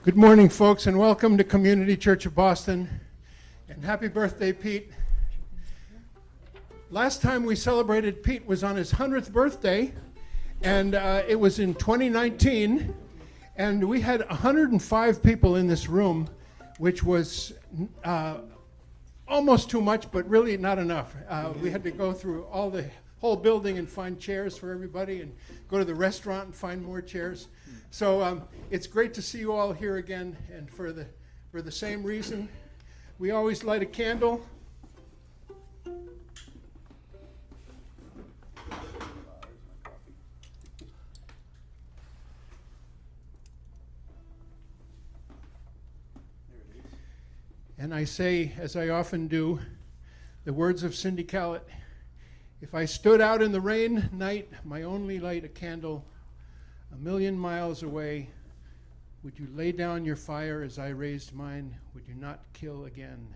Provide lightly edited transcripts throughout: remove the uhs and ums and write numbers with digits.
Good morning, folks, and welcome to Community Church of Boston, and happy birthday, Pete. Last time we celebrated Pete was on his 100th birthday, and it was in 2019, and we had 105 people in this room, which was almost too much, but really not enough. We had to go through the whole building and find chairs for everybody, and go to the restaurant and find more chairs. So it's great to see you all here again, and for the same reason, we always light a candle. And I say, as I often do, the words of Cindy Callett, if I stood out in the rain night, my only light a candle, 1,000,000 miles away, would you lay down your fire as I raised mine? Would you not kill again?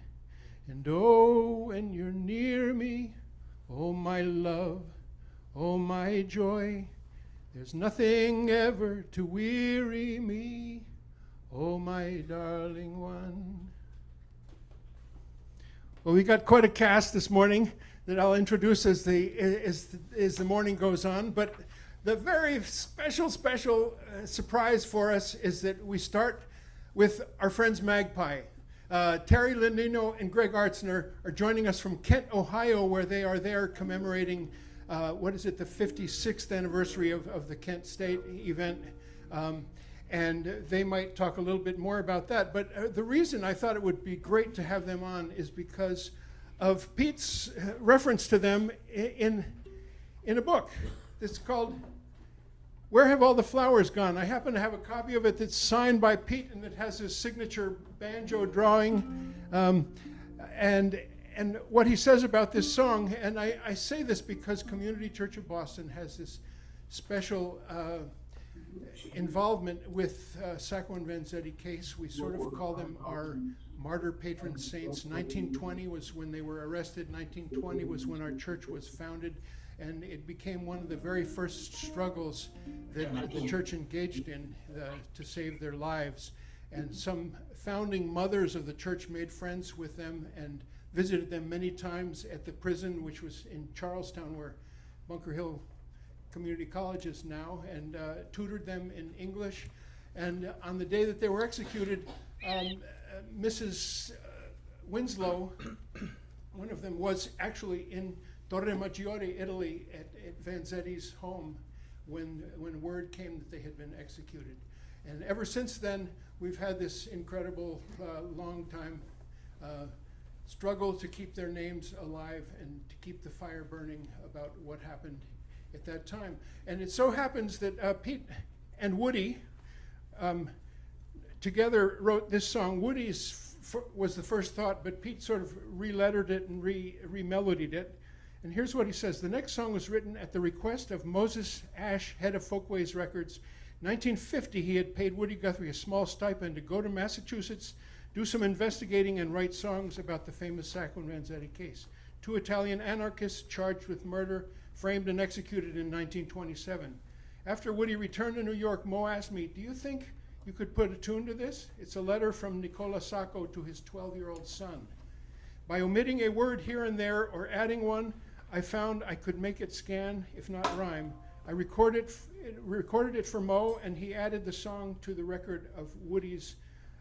And oh, when you're near me, oh my love, oh my joy, there's nothing ever to weary me, oh my darling one. Well, we got quite a cast this morning that I'll introduce as the morning goes on, but the very special surprise for us is that we start with our friends Mckay. Terry Lindino and Greg Artzner are joining us from Kent, Ohio, where they are there commemorating, the 56th anniversary of the Kent State event. And they might talk a little bit more about that. But the reason I thought it would be great to have them on is because of Pete's reference to them in a book. It's called Where Have All the Flowers Gone? I happen to have a copy of it that's signed by Pete, and it has his signature banjo drawing. And what he says about this song, and I say this because Community Church of Boston has this special involvement with Sacco and Vanzetti case. We sort of call them our martyr patron saints. 1920 was when they were arrested. 1920 was when our church was founded. And it became one of the very first struggles that the church engaged in to save their lives. And some founding mothers of the church made friends with them and visited them many times at the prison, which was in Charlestown, where Bunker Hill Community College is now, and tutored them in English. And on the day that they were executed, Mrs. Winslow, one of them, was actually in Torre Maggiore, Italy, at Vanzetti's home when word came that they had been executed. And ever since then, we've had this incredible long time struggle to keep their names alive and to keep the fire burning about what happened at that time. And it so happens that Pete and Woody together wrote this song. Woody's was the first thought, but Pete sort of re-lettered it and re-melodied it. And here's what he says. The next song was written at the request of Moses Ash, head of Folkways Records. 1950, he had paid Woody Guthrie a small stipend to go to Massachusetts, do some investigating, and write songs about the famous Sacco and Vanzetti case. 2 Italian anarchists charged with murder, framed and executed in 1927. After Woody returned to New York, Mo asked me, do you think you could put a tune to this? It's a letter from Nicola Sacco to his 12-year-old son. By omitting a word here and there or adding one, I found I could make it scan, if not rhyme. I recorded it for Mo, and he added the song to the record of Woody's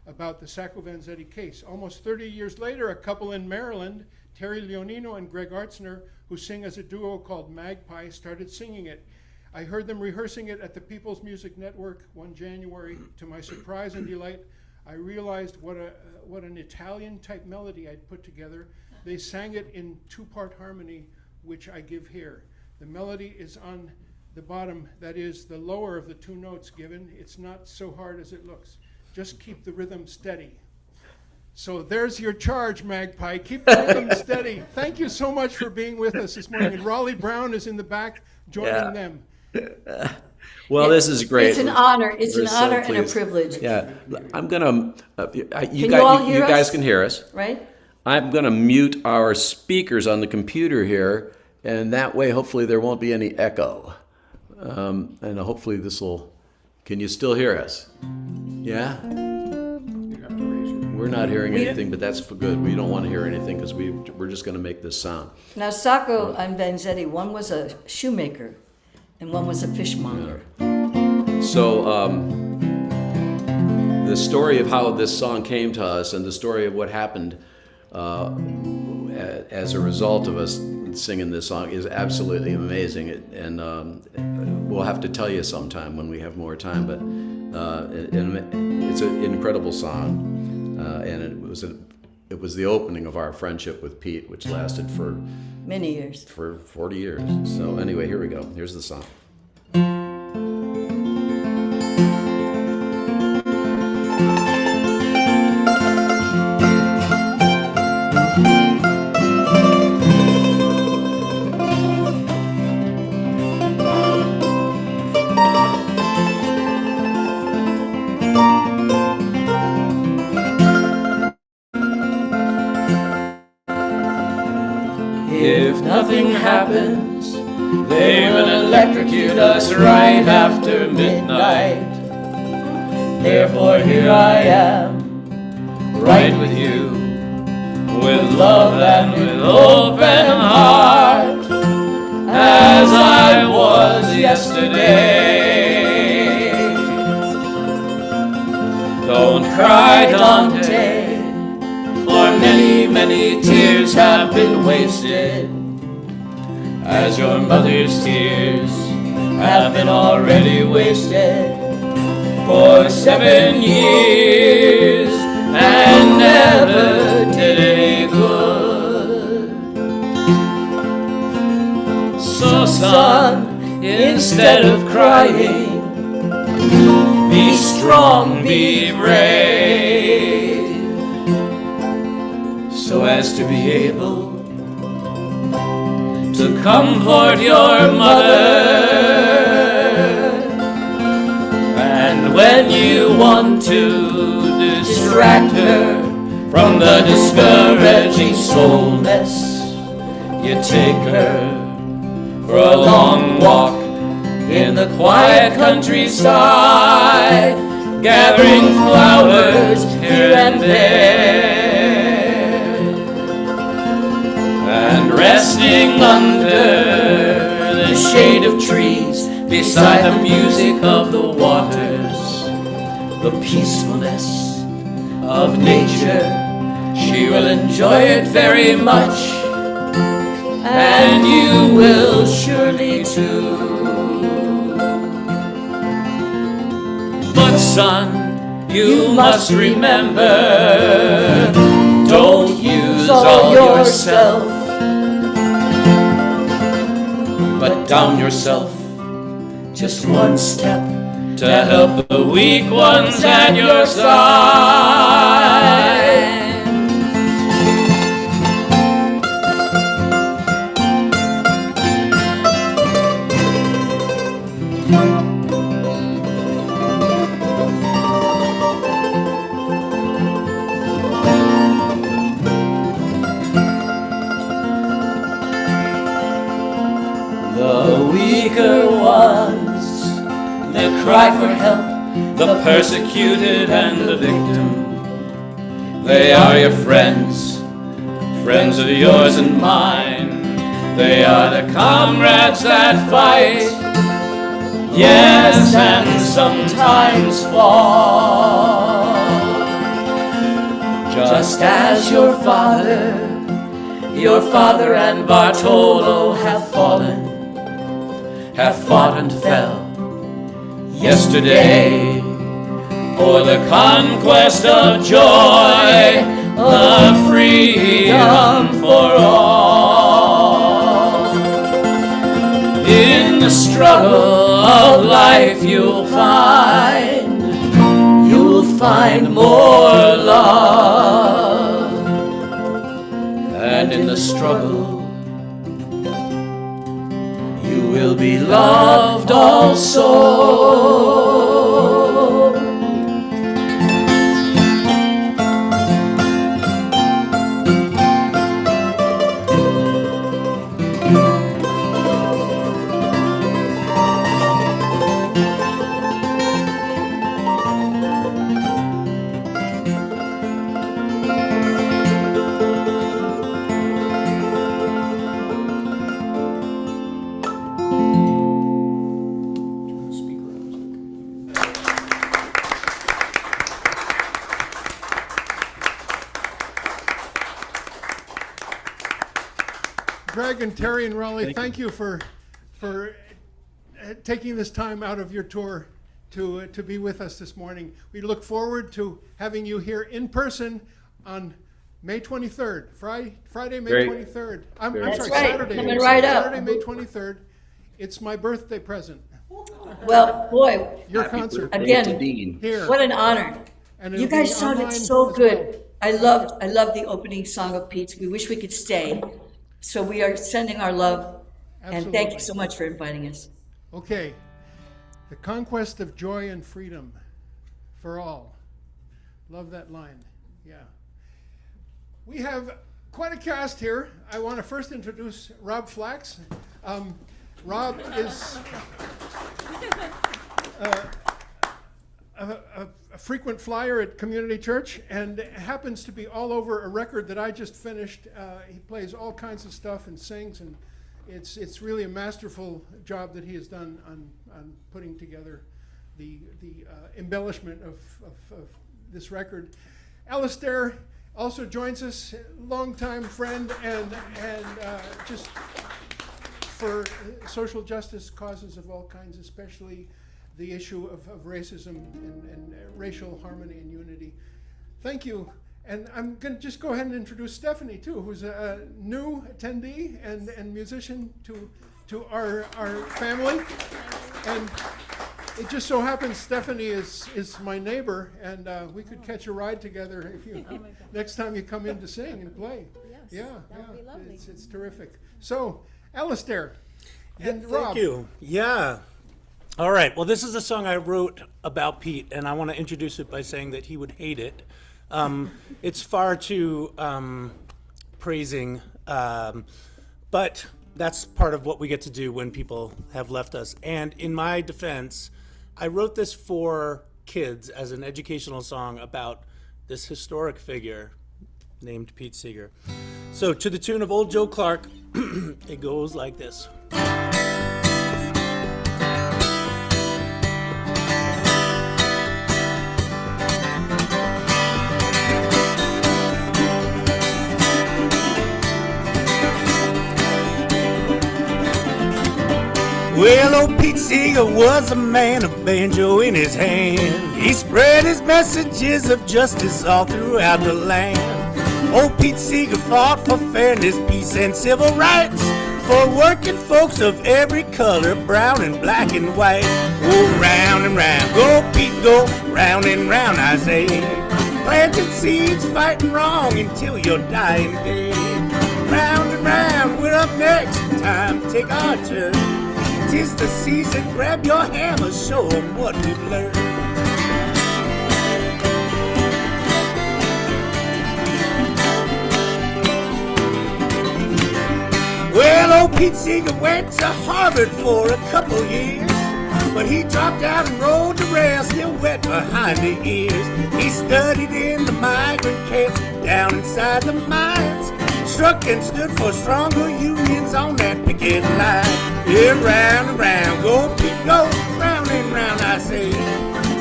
about the Sacco Vanzetti case. Almost 30 years later, a couple in Maryland, Terry Leonino and Greg Artzner, who sing as a duo called Mckay, started singing it. I heard them rehearsing it at the People's Music Network one January. To my surprise and delight, I realized what an Italian-type melody I'd put together. They sang it in 2-part harmony, which I give here. The melody is on the bottom, that is the lower of the 2 notes given. It's not so hard as it looks. Just keep the rhythm steady. So there's your charge, Mckay. Keep the rhythm steady. Thank you so much for being with us this morning. And Raleigh Brown is in the back joining them. Well, this is great. It's an honor. It's We're an so honor and a pleased. privilege. Yeah, I'm gonna. You hear guys us? can hear us, Right? I'm gonna mute our speakers on the computer here, and that way, hopefully, there won't be any echo. And hopefully, this will. Can you still hear us? Yeah. We're not hearing anything, but that's for good. We don't want to hear anything because we're just going to make this sound. Now, Sacco and Vanzetti, one was a shoemaker and one was a fishmonger. So the story of how this song came to us and the story of what happened as a result of us singing this song is absolutely amazing. And we'll have to tell you sometime when we have more time. But it's an incredible song. And it was the opening of our friendship with Pete, which lasted for many years. For 40 years. So anyway, here we go. Here's the song. If nothing happens, they will electrocute us right after midnight. Therefore here I am, right with you, with love and with open heart, as I was yesterday. bygone day, for many, many tears have been wasted, as your mother's tears have been already wasted for 7 years, and never did any good. So son, instead of crying, be strong, be brave, so as to be able to comfort your mother. And when you want to distract her from the discouraging soulness, you take her for a long walk in the quiet countryside, gathering flowers here and there, and resting under the shade of trees beside the music of the waters, the peacefulness of nature. She will enjoy it very much, and you will surely too. But son, you must remember, don't use all yourself, but down yourself just one step to help the weak ones at your side. The weaker ones, they cry for help, the persecuted and the victim. They are your friends, friends of yours and mine. They are the comrades that fight, yes, and sometimes fall. Just as your father and Bartolo have fallen, have fought and fell yesterday for the conquest of joy, the freedom for all. In the struggle of life you'll find more love, and in the struggle you will be loved also. Greg and Terry and Raleigh, thank you for taking this time out of your tour to be with us this morning. We look forward to having you here in person on May 23rd, Friday, May 23rd. I'm sorry, That's right, Saturday. coming right up. Saturday, May 23rd. It's my birthday present. Well, boy, Your concert again, here. what an honor. And You it'll guys be sounded online so as good. I loved the opening song of Pete's. We wish we could stay. So we are sending our love, and thank you Absolutely. so much for inviting us. Okay. The conquest of joy and freedom for all. Love that line. Yeah. We have quite a cast here. I want to first introduce Rob Flax. Rob is a frequent flyer at Community Church and happens to be all over a record that I just finished. He plays all kinds of stuff and sings, and it's really a masterful job that he has done on putting together the embellishment of this record. Alastair also joins us, longtime friend, and just for social justice causes of all kinds, especially the issue of racism and racial harmony and unity. Thank you. And I'm going to just go ahead and introduce Stephanie, too, who's a new attendee and musician to our family. And it just so happens Stephanie is my neighbor, and we could catch a ride together if you next time you come in to sing and play. Yes, that would be lovely. It's terrific. So, Alastair and Thank Rob. you. Yeah. All right. Well, this is a song I wrote about Pete, and I want to introduce it by saying that he would hate it. It's far too praising, but that's part of what we get to do when people have left us. And in my defense, I wrote this for kids as an educational song about this historic figure named Pete Seeger. So to the tune of Old Joe Clark, it goes like this. Well, old Pete Seeger was a man of banjo in his hand. He spread his messages of justice all throughout the land. Old Pete Seeger fought for fairness, peace, and civil rights for working folks of every color, brown and black and white. Oh, round and round, go Pete, go round and round, I say. Planting seeds, fighting wrong until your dying day. Round and round, we're up next, time to take our turn. 'Tis the season, grab your hammer, show 'em what we've learned. Well, old Pete Seeger went to Harvard for a couple years, but he dropped out and rode the rail, still wet behind the ears. He studied in the migrant camps down inside the mines, struck and stood for stronger unions on that picket line. Yeah, round and round, go Pete, go round and round, I say.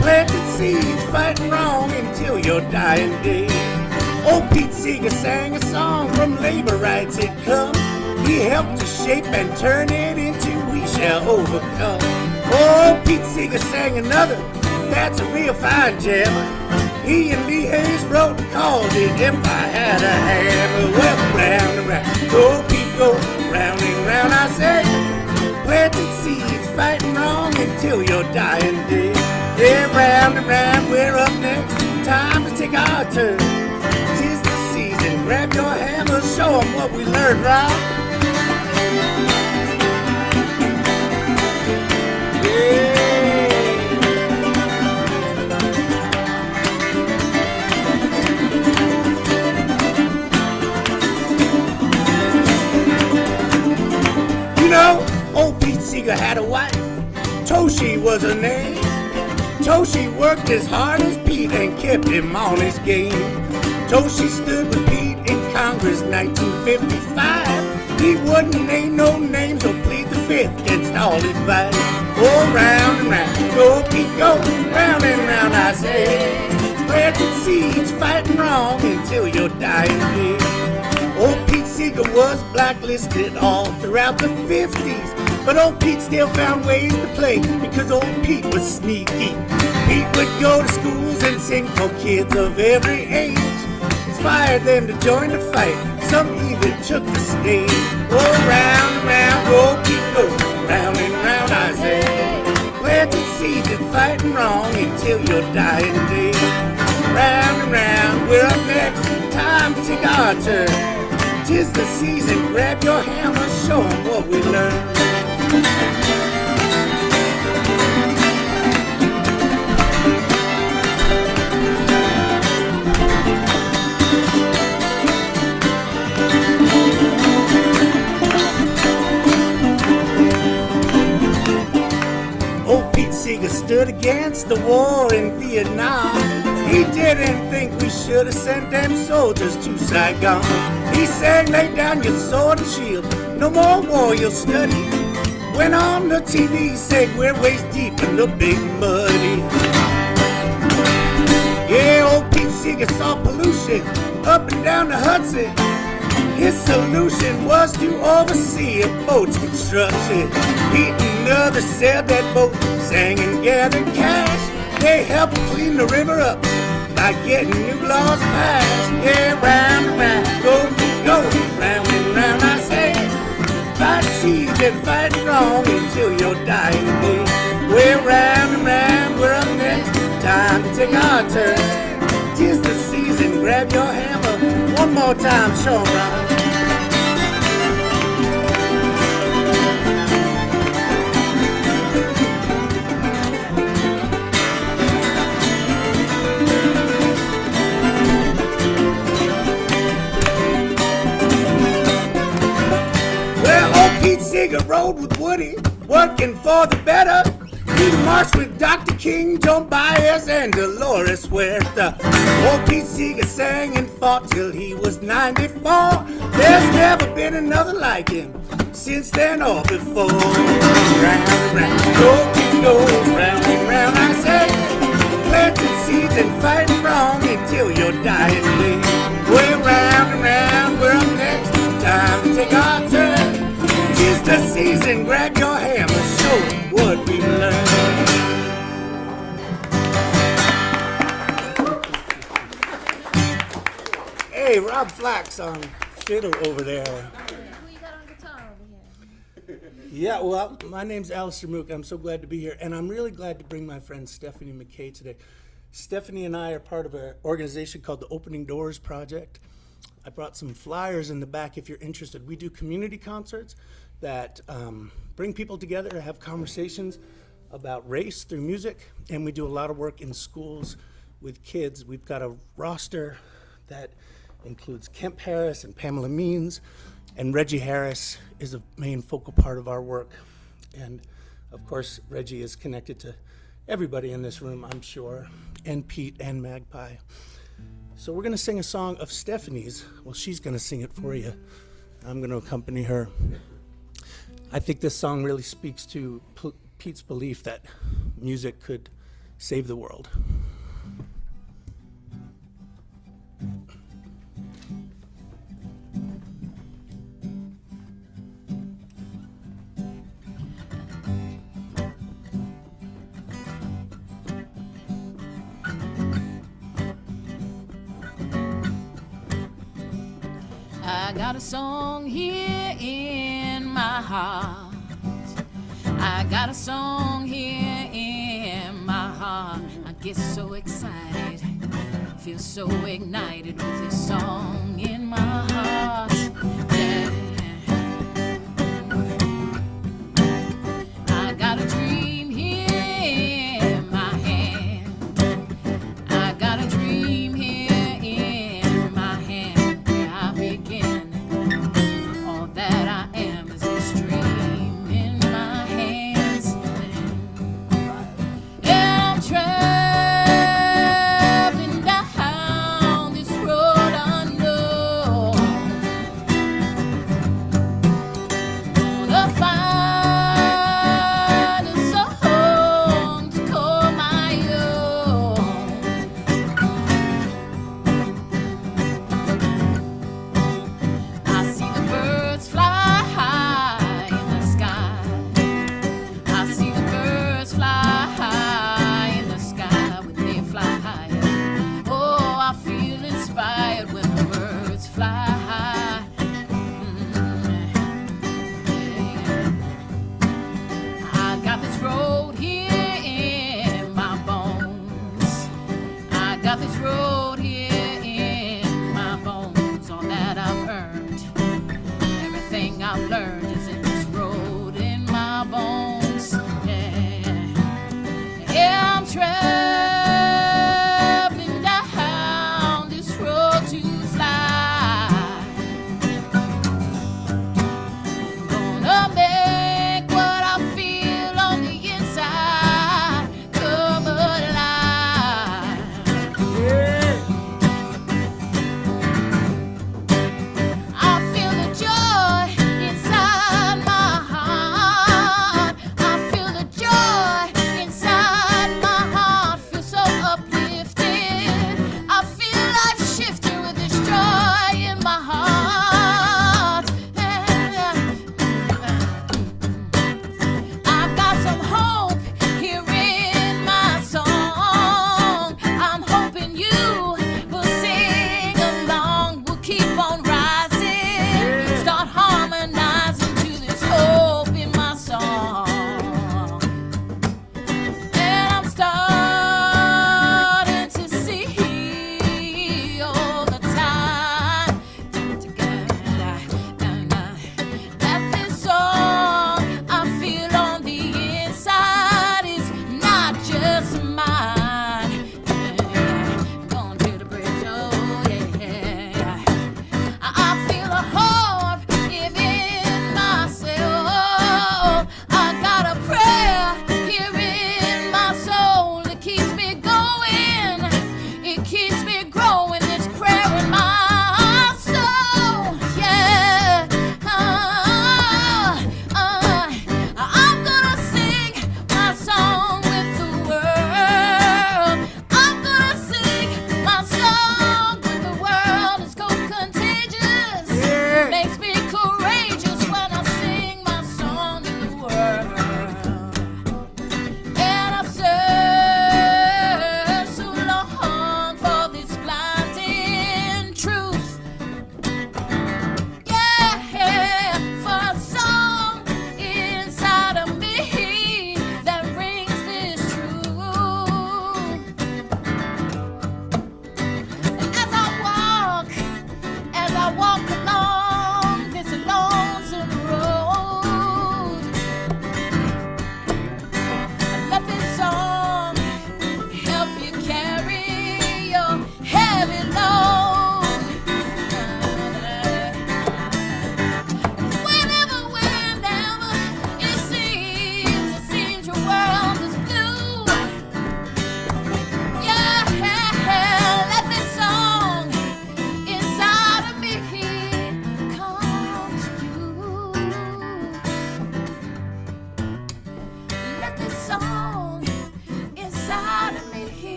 Planting seeds, fighting wrong until your dying day. Old Pete Seeger sang a song from labor rights it come. He helped to shape and turn it into We Shall Overcome. Old Pete Seeger sang another, that's a real fine jammer. He and Lee Hayes wrote and called it If I Had a Hammer. Well, round and round, go Pete, go round and round, I say. Planting seeds, fighting wrong until your dying day. Yeah, round and round, we're up next, time to take our turn. 'Tis the season, grab your hammer, show 'em what we learned, Rob. Yeah. You know, old Pete Seeger had a wife, Toshi was her name. Toshi worked as hard as Pete and kept him on his game. Toshi stood with Pete in Congress 1955. He wouldn't name no names or plead the fifth against all advice. Oh, round and round, go Pete, go round and round, I say. Planting seeds, fighting wrong until your dying day. Old Pete Seeger was blacklisted all throughout the 50s, but old Pete still found ways to play because old Pete was sneaky. Pete would go to schools and sing for kids of every age, inspired them to join the fight, some even took the stage. Oh, round and round, go Pete, go round and round, I say. Planting seeds and fighting wrong until your dying day. Round and round, we're up next, time to take our turn. 'Tis the season, grab your hammer, show 'em what we learned. Old Pete Seeger stood against the war in Vietnam. He didn't think we should have sent them soldiers to Saigon. He said, lay down your sword and shield, no more war you'll study. Went on the TV, said we're waist deep in the big muddy. Yeah, old Pete Seeger saw pollution up and down the Hudson. His solution was to oversee a boat's construction. Pete and others sailed that boat, sang and gathered cash. They helped clean the river up by getting new laws passed. Yeah, round and round, go, round and round, I say. Fight seas and fight wrong until your dying day. We're round and round, we're up next, time to take our turn. 'Tis the season, grab your hammer, one more time, show 'em, brother. Pete Seeger rode with Woody, working for the better. He marched with Dr. King, Joan Baez, and Dolores Huerta. Old Pete Seeger sang and fought till he was 94. There's never been another like him since then or before. Round and round, go, round and round, I say. Planting seeds and fighting wrong until your dying day. We're round and round, we're up next, time to take our turn. 'Tis the season, grab your hammer, show 'em what we've learned. Hey, Rob Flax on fiddle over there. Who you got on guitar over here? Yeah, well, my name's Alastair Moock. I'm so glad to be here, and I'm really glad to bring my friend Stephanie Mckay today. Stephanie and I are part of an organization called the Opening Doors Project. I brought some flyers in the back if you're interested. We do community concerts that bring people together, have conversations about race through music, and we do a lot of work in schools with kids. We've got a roster that includes Kemp Harris and Pamela Means, and Reggie Harris is a main focal part of our work. And of course, Reggie is connected to everybody in this room, I'm sure, and Pete and Mckay. So we're gonna sing a song of Stephanie's. Well, she's gonna sing it for you. I'm gonna accompany her. I think this song really speaks to Pete's belief that music could save the world. I got a song here in my heart. I got a song here in my heart. I get so excited, feel so ignited with this song in my heart. Yeah. I got a dream here in my hand. I got a dream here in my hand where I begin. All that I am is this dream in my hands. And I'm traveling down this road unknown.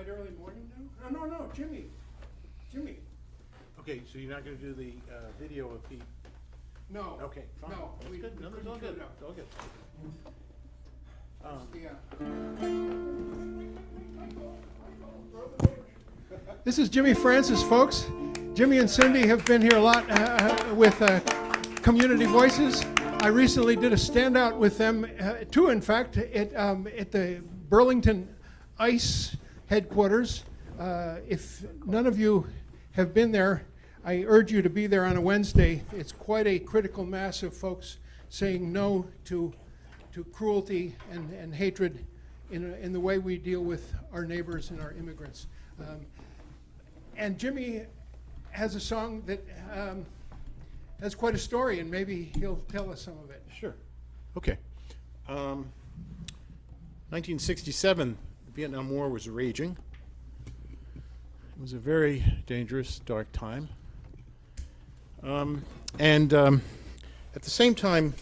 quite early morning now? No, Jimmy. Okay, so you're not gonna do the video of Pete? No. Okay, fine. No. That's we- good. we No, it's couldn't all do good. it. It's all good. This is Jimmy Francis, folks. Jimmy and Cindy have been here a lot with Community Voices. I recently did a standout with them, two in fact, at the Burlington ICE headquarters. If none of you have been there, I urge you to be there on a Wednesday. It's quite a critical mass of folks saying no to cruelty and hatred in the way we deal with our neighbors and our immigrants. And Jimmy has a song that has quite a story, and maybe he'll tell us some of it. Sure. Okay. 1967, the Vietnam War was raging. It was a very dangerous, dark time. And at the same time,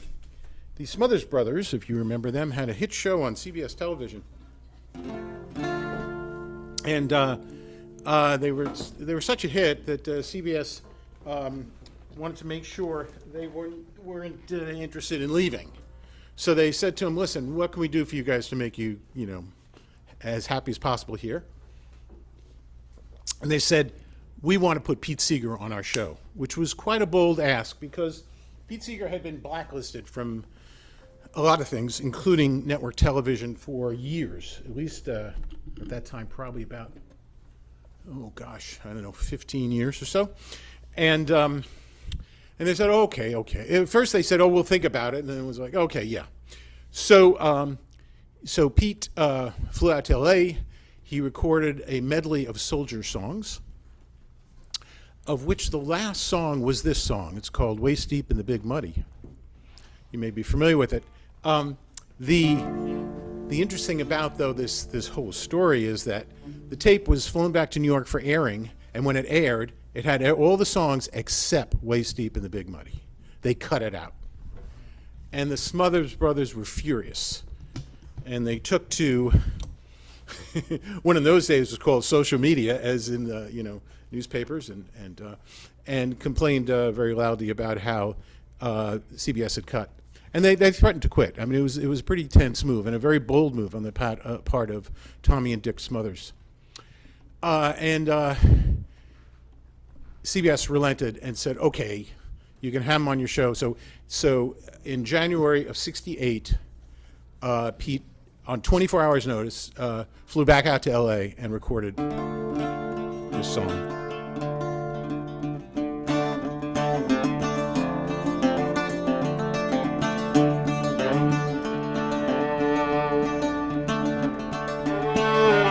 the Smothers Brothers, if you remember them, had a hit show on CBS television. And they were such a hit that CBS wanted to make sure they weren't interested in leaving. So they said to them, listen, what can we do for you guys to make you, as happy as possible here? And they said, we want to put Pete Seeger on our show, which was quite a bold ask because Pete Seeger had been blacklisted from a lot of things, including network television for years, at least at that time, probably about, 15 years or so. And they said, okay. At first they said, we'll think about it. And then it was like, okay, yeah. So Pete flew out to LA. He recorded a medley of soldier songs, of which the last song was this song. It's called Waist Deep in the Big Muddy. You may be familiar with it. The interesting about, though, this whole story is that the tape was flown back to New York for airing, and when it aired, it had all the songs except Waist Deep in the Big Muddy. They cut it out. And the Smothers Brothers were furious. And they took to one in those days was called social media, as in the newspapers, and complained very loudly about how CBS had cut. And they threatened to quit. I mean, it was a pretty tense move and a very bold move on the part of Tommy and Dick Smothers. And CBS relented and said, okay, you can have them on your show. So in January of '68, Pete, on 24 hours notice, flew back out to LA and recorded this song.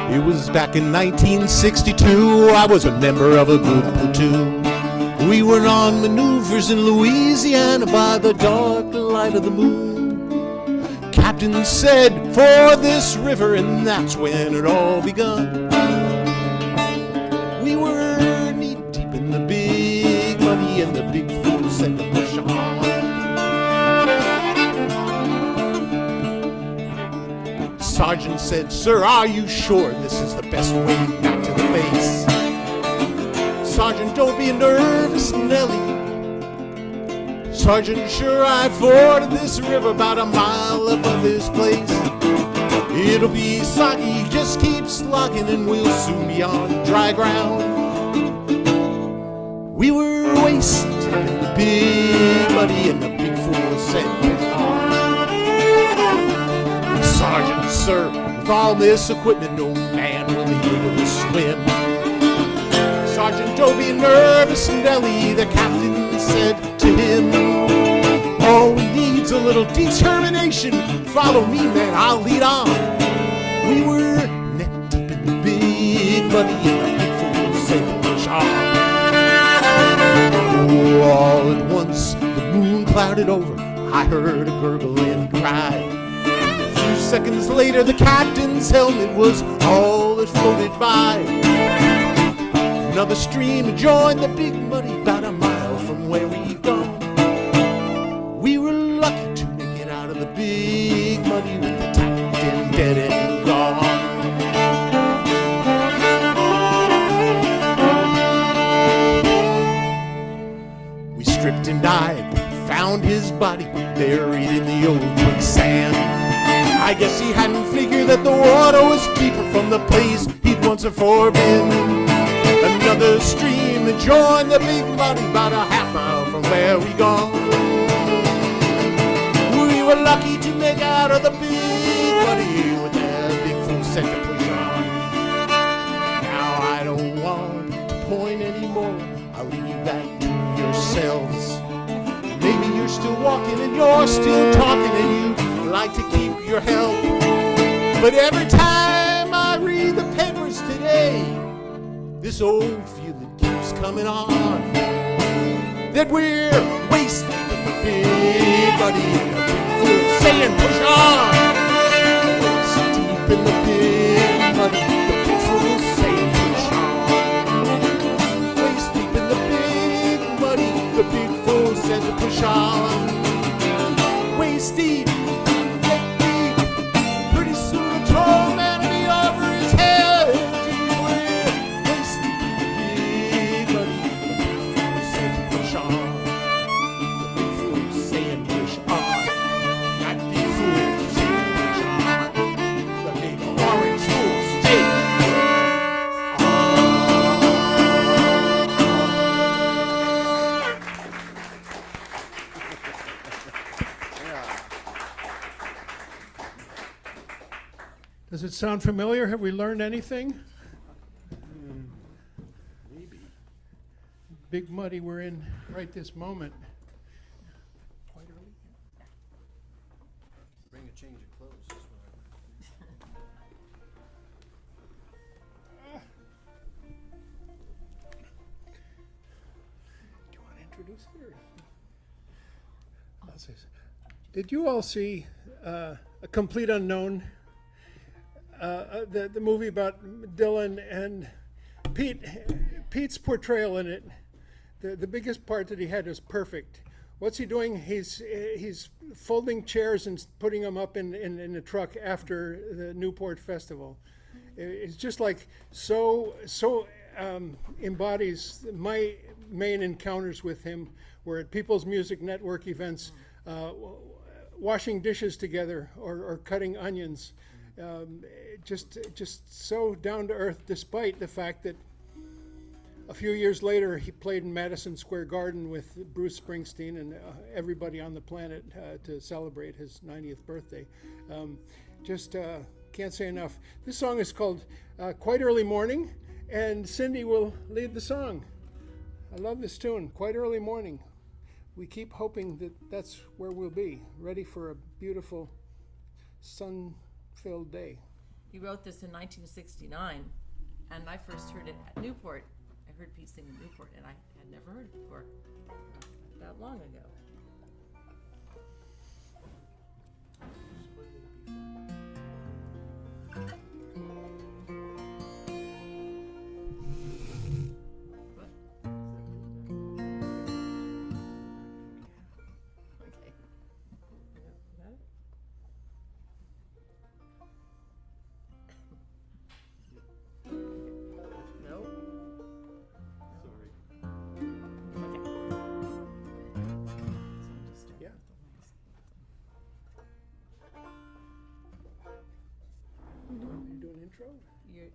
It was back in 1962, I was a member of a good platoon. We were on maneuvers in Louisiana by the dark light of the moon. Captain said, for this river, and that's when it all begun. We were knee-deep in the big muddy, and the big fool said to push on. Sergeant said, sir, are you sure this is the best way back to the base? Sergeant, don't be nervous, Nellie. Sergeant, sure, I forded this river about a mile above this place. It'll be soggy, just keep slogging and we'll soon be on dry ground. We were waist deep in the big muddy, and the big fool said, Sergeant, sir, with all this equipment, no man will be able to swim. Sergeant, don't be nervous, Nellie, the captain said to him. All we need's a little determination. Follow me, man, I'll lead on. We were neck deep in the big muddy, and the big fool said, push on. Oh, all at once, the moon clouded over. I heard a gurgling cry. Seconds later, the captain's helmet was all that floated by. Another stream joined the big muddy about a mile from where we'd gone. We were lucky to make it out of the big muddy with the captain dead and gone. tripped and died. Found his body buried in the old quicksand. I guess he hadn't figured that the water was deeper from the place he'd once forbidden. Another stream that joined the Big Muddy about a half mile from where we gone. We were lucky to make out of the Big Muddy with that big full set to push on. Now I don't want to point anymore. I'll leave that to yourselves. Maybe you're still walking and you're still talking and you like to keep your health. But every time I read the papers today, this old feeling keeps coming on, that we're waist deep in the Big Muddy, a big fool saying push on. Waist deep in the Big Muddy, the big fool saying push on. Waist deep in the Big Muddy, the big fool said to push on. Waist deep, get deep, pretty soon a tall man will be over his head. Waist deep in the Big Muddy, the big fool said to push on. The big fool saying push on. That big fool saying push on. The big orange fool saying Does it sound familiar? Have we learned anything? maybe. Big Muddy we're in right this moment. Quite early. Bring a change of clothes. Do you want to introduce it? Or? I'll say so. Did you all see A Complete Unknown? The movie about Dylan and Pete. Pete's portrayal in it, the biggest part that he had was perfect. What's he doing? He's folding chairs and putting them up in the truck after the Newport Festival. It's just like so embodies my main encounters with him. We're at People's Music Network events, washing dishes together or cutting onions. Just so down to earth, despite the fact that a few years later he played in Madison Square Garden with Bruce Springsteen and everybody on the planet to celebrate his 90th birthday. Can't say enough. This song is called Quite Early Morning, and Cindy will lead the song. I love this tune, Quite Early Morning. We keep hoping that that's where we'll be, ready for a beautiful sun-filled day. He wrote this in 1969, and I first heard it at Newport. I heard Pete sing in Newport, and I had never heard it before, that long ago.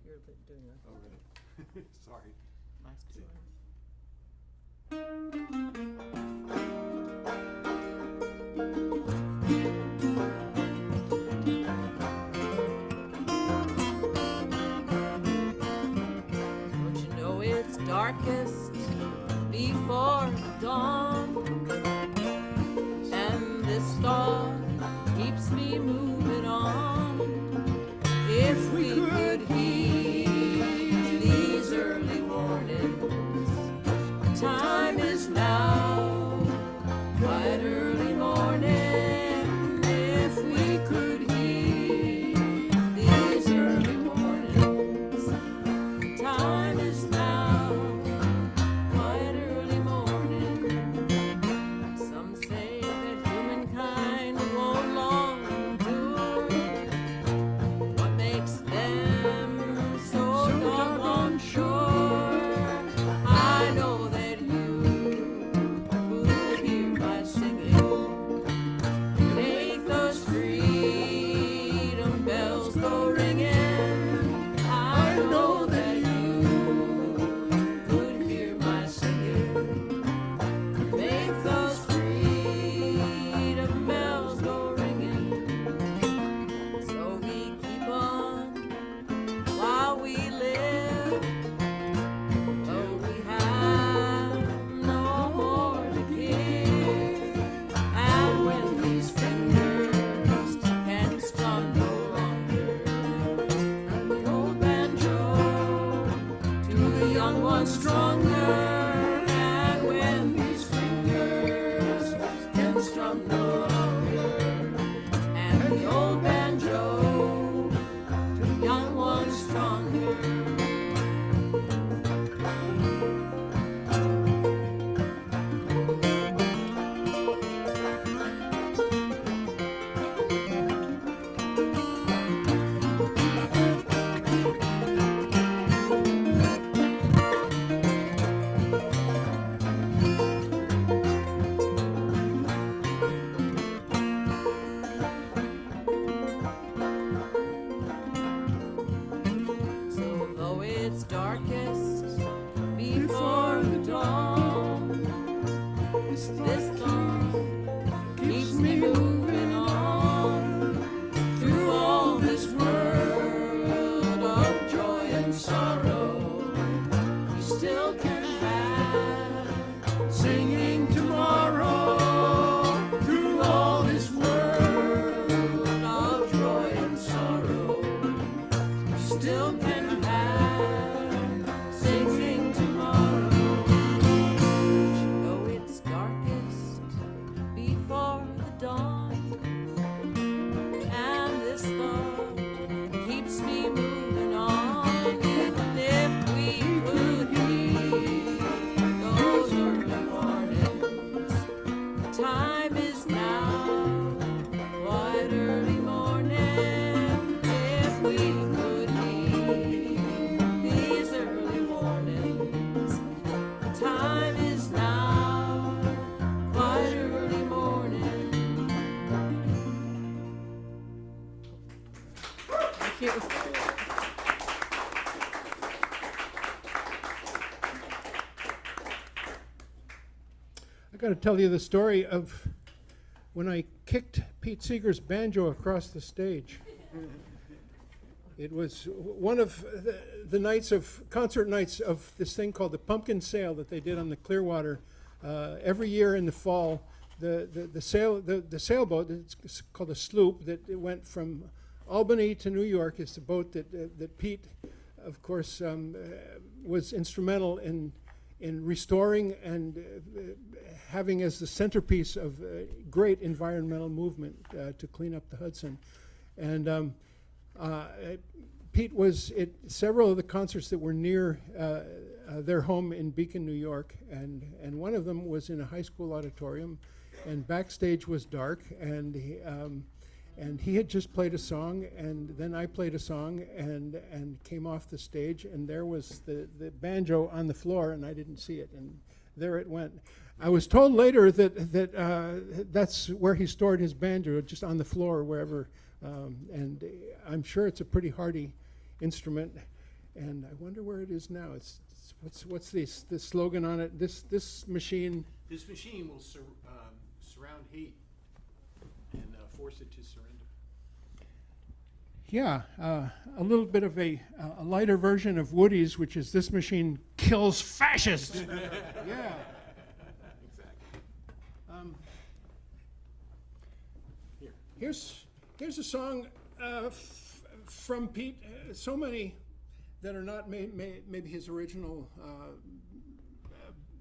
You're doing that. Oh, really? Sorry. Nice to Don't you know it's darkest before dawn, and this thought keeps me moving on. If we could heed these early warnings, come no longer, and the old banjo, the young ones stronger. So though it's darkest before the dawn, this thought keeps me moving on through all this world of joy and sorrow. We still can have singing tomorrow through all this world of joy and sorrow. Still can have singing tomorrow. Though it's darkest before the dawn, and this thought keeps me moving on. And if we could heed those early warnings, the time is now, quite early morning. If we could heed these early warnings, the time is now, quite early morning. Thank you. I got to tell you the story of when I kicked Pete Seeger's banjo across the stage. It was one of the nights of concert nights of this thing called the Pumpkin Sale that they did on the Clearwater every year in the fall. The sailboat, it's called a sloop, that it went from Albany to New York. Is the boat that Pete, of course, was instrumental in restoring and having as the centerpiece of great environmental movement to clean up the Hudson. And Pete was at several of the concerts that were near their home in Beacon, New York, and one of them was in a high school auditorium, and backstage was dark, and he had just played a song, and then I played a song, and came off the stage, and there was the banjo on the floor, and I didn't see it, and there it went. I was told later that that's where he stored his banjo, just on the floor, wherever, and I'm sure it's a pretty hardy instrument, and I wonder where it is now. It's what's the slogan on it? This machine. This machine will surround hate and force it to surrender. Yeah, a little bit of a lighter version of Woody's, which is this machine kills fascists. Yeah. Exactly. Here's a song from Pete. So many that are not maybe his original,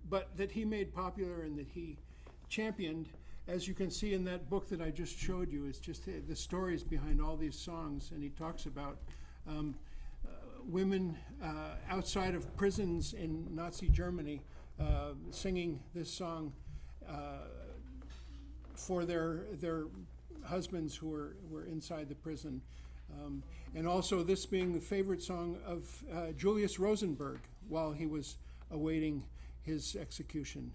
but that he made popular and that he championed. As you can see in that book that I just showed you, it's just the stories behind all these songs, and he talks about women outside of prisons in Nazi Germany singing this song for their husbands who were inside the prison. And also this being the favorite song of Julius Rosenberg while he was awaiting his execution.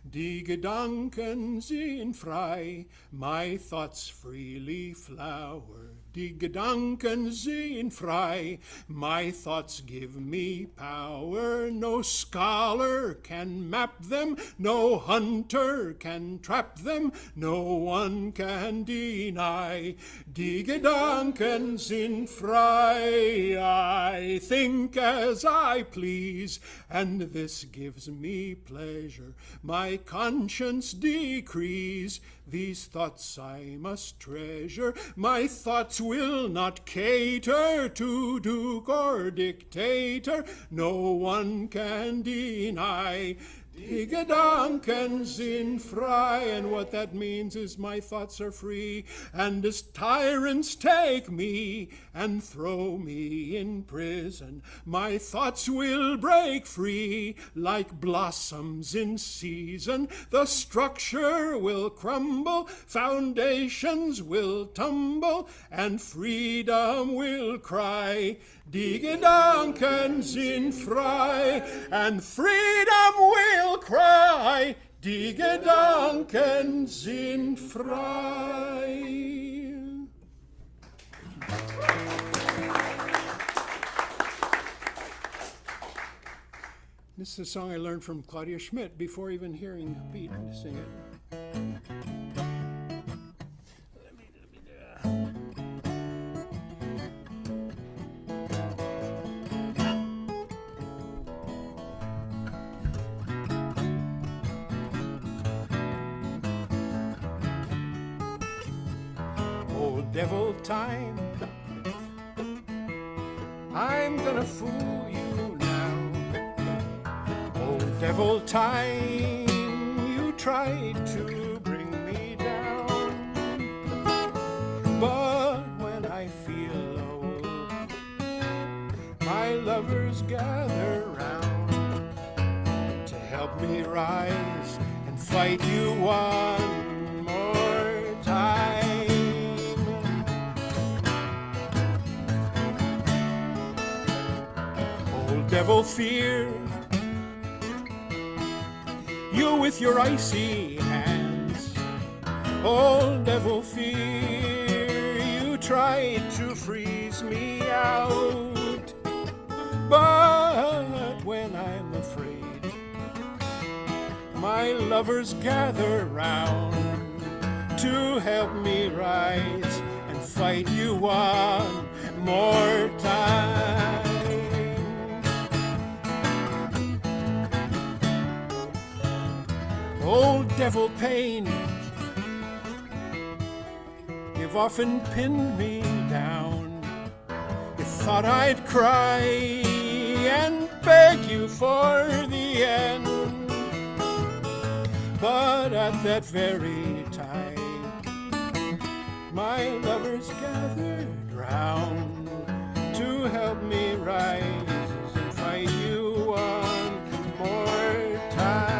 Die Gedanken sind frei, my thoughts freely flower. Die Gedanken sind frei, my thoughts give me power. No scholar can map them, no hunter can trap them, no one can deny. Die Gedanken sind frei, I think as I please, and this gives me pleasure. My conscience decrees, these thoughts I must treasure. My thoughts will not cater to duke or dictator, no one can deny. Digadonken's in fry, and what that means is my thoughts are free, and as tyrants take me and throw me in prison, my thoughts will break free like blossoms in season. The structure will crumble, foundations will tumble, and freedom will cry. Digadonken's in fry, and freedom will cry. Digadonken's in fry. This is a song I learned from Claudia Schmidt before even hearing Pete sing it. Old devil time, I'm gonna fool you now. Old devil time, you tried to bring me down, but when I feel low, my lovers gather round to help me rise and fight you one more time. Old devil fear, you with your icy hands. Old devil fear, you tried to freeze me out, but when I'm afraid, my lovers gather round to help me rise and fight you one more time. Old devil pain, you've often pinned me down. You thought I'd cry and beg you for the end, but at that very time, my lovers gathered round to help me rise and fight you one more time.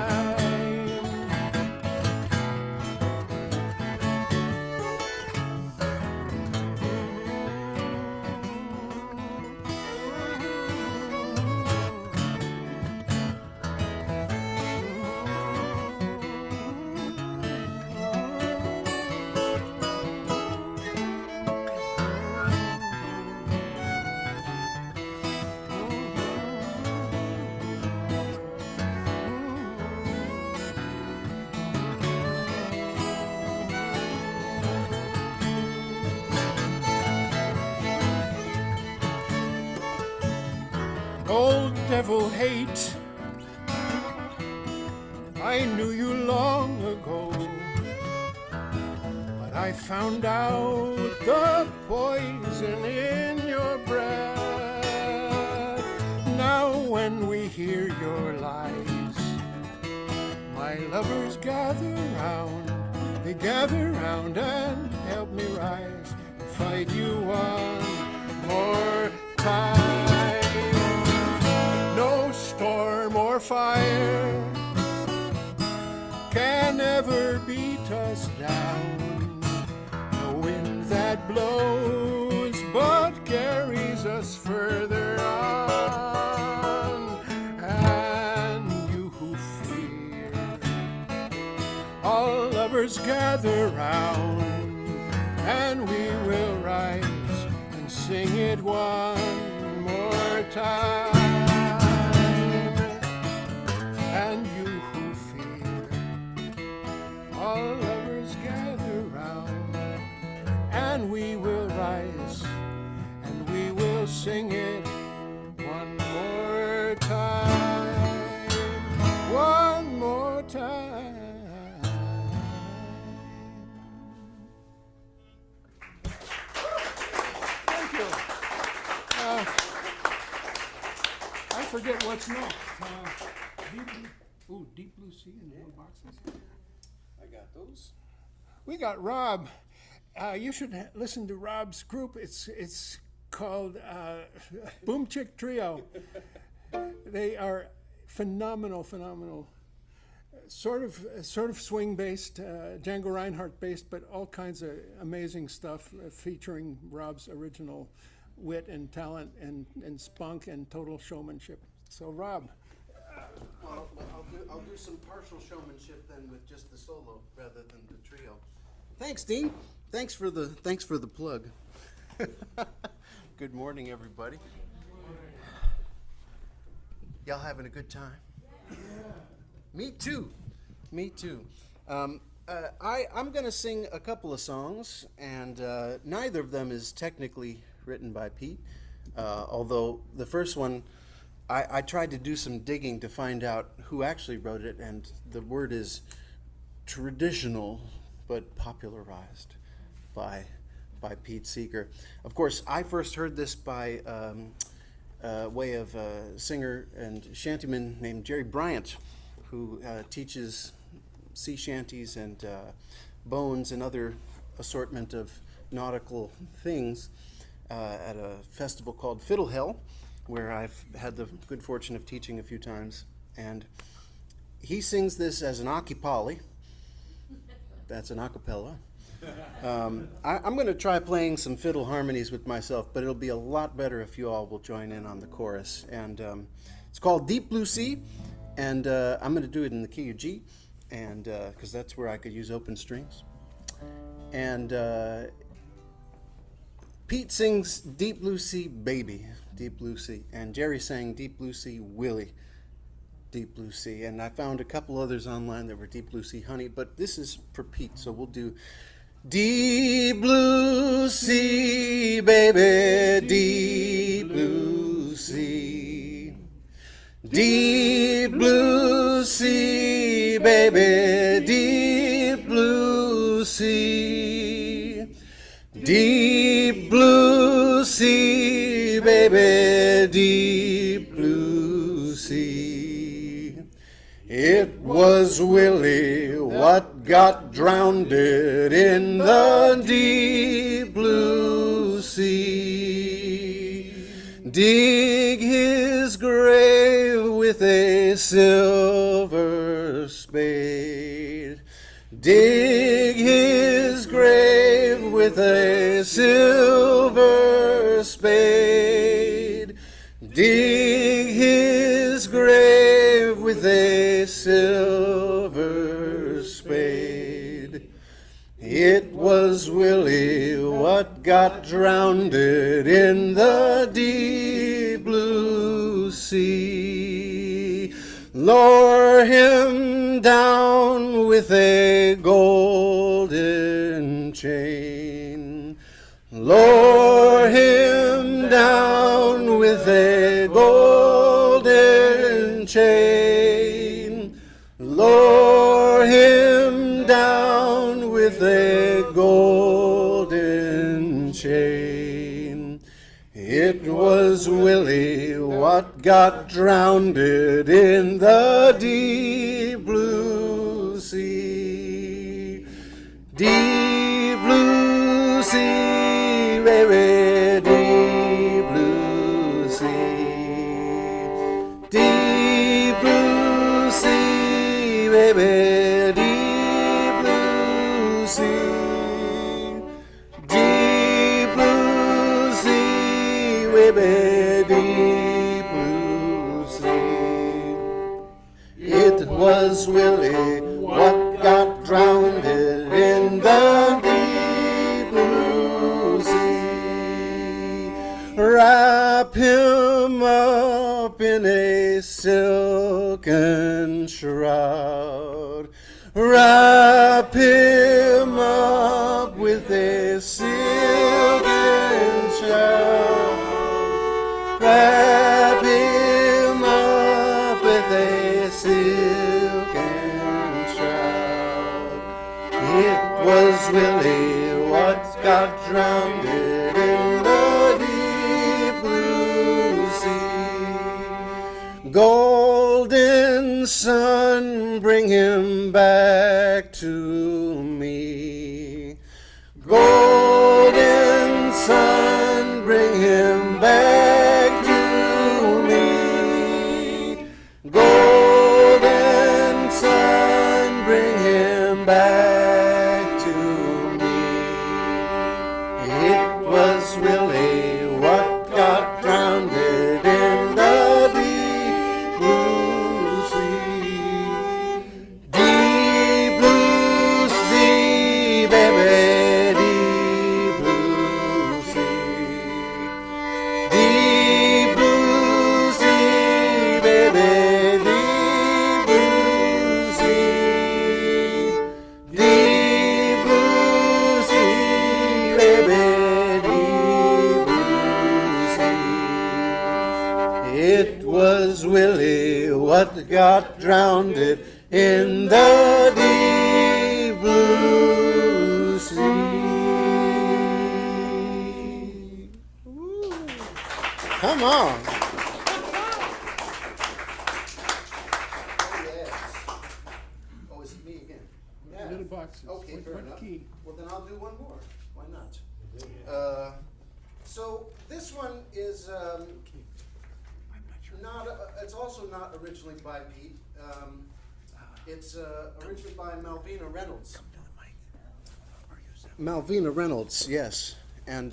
Old devil hate, I knew you long ago, but I found out the poison in your breath. Now when we hear your lies, my lovers gather round, they gather round and help me rise and fight you one more time. No storm or fire can ever beat us down. No wind that blows but carries us further on. And you who fear, all lovers gather round, and we will rise and sing it one more time. And you who fear, all lovers gather round, and we will rise and we will sing it one more time, one more time. what's next? Deep Blue Sea in little boxes. I got those. We got Rob. You should listen to Rob's group. It's called Boom Chick Trio. They are phenomenal. Sort of swing based, Django Reinhardt based, but all kinds of amazing stuff featuring Rob's original wit and talent and spunk and total showmanship. So Rob. Well, I'll do some partial showmanship then with just the solo rather than the trio. Thanks, Dean. Thanks for the plug. Good morning, everybody. Y'all having a good time? Me too. I'm going to sing a couple of songs, and neither of them is technically written by Pete, although the first one, I tried to do some digging to find out who actually wrote it, and the word is traditional, but popularized by Pete Seeger. Of course, I first heard this by way of a singer and shantyman named Jerry Bryant, who teaches sea shanties and bones and other assortment of nautical things at a festival called Fiddle Hell, where I've had the good fortune of teaching a few times. And he sings this as an acapella. That's an acapella. I'm going to try playing some fiddle harmonies with myself, but it'll be a lot better if you all will join in on the chorus. And it's called Deep Blue Sea, and I'm going to do it in the key of G, and because that's where I could use open strings. And Pete sings Deep Blue Sea Baby, Deep Blue Sea, and Jerry sang Deep Blue Sea Willie, Deep Blue Sea, and I found a couple others online that were Deep Blue Sea Honey, but this is for Pete, so we'll do Deep Blue Sea, baby, Deep Blue Sea. Deep Blue Sea, baby, Deep Blue Sea. Deep Blue Sea, baby, Deep Blue Sea. It was Willie what got drowned in the deep blue sea. Dig his grave with a silver spade. Dig his grave with a silver spade. Dig his grave with a silver spade. It was Willie what got drowned in the deep blue sea. Lower him down with a golden chain. Lower him down with a golden chain. Lower him down with a golden chain. It was Willie what got drowned in the deep blue sea. Deep blue sea, baby, deep blue sea. Deep blue sea, baby, deep blue sea. Deep blue sea, baby, deep blue sea. It was Willie what got drowned in the deep blue sea. Wrap him up in a silken shroud. Wrap him up with a silken shroud. Wrap him up with a silken shroud. It was Willie what got drowned in the deep blue sea. Golden sun, bring him back to me. Golden sun, bring him back to me. Golden sun, bring him back to me. It was really what got drowned in the deep blue sea. Deep blue sea, baby, deep blue sea. Deep blue sea, baby, deep blue sea. Deep blue sea, baby, deep blue sea. It was Willie what got drowned in the deep blue sea. Come on. Oh, is it me again? Yeah. Little boxes. Okay, What- fair what enough. key? Well, then I'll do one more. Why not? So this one is not. It's also not originally by Pete. It's originally by Malvina Reynolds. Malvina Reynolds, yes. And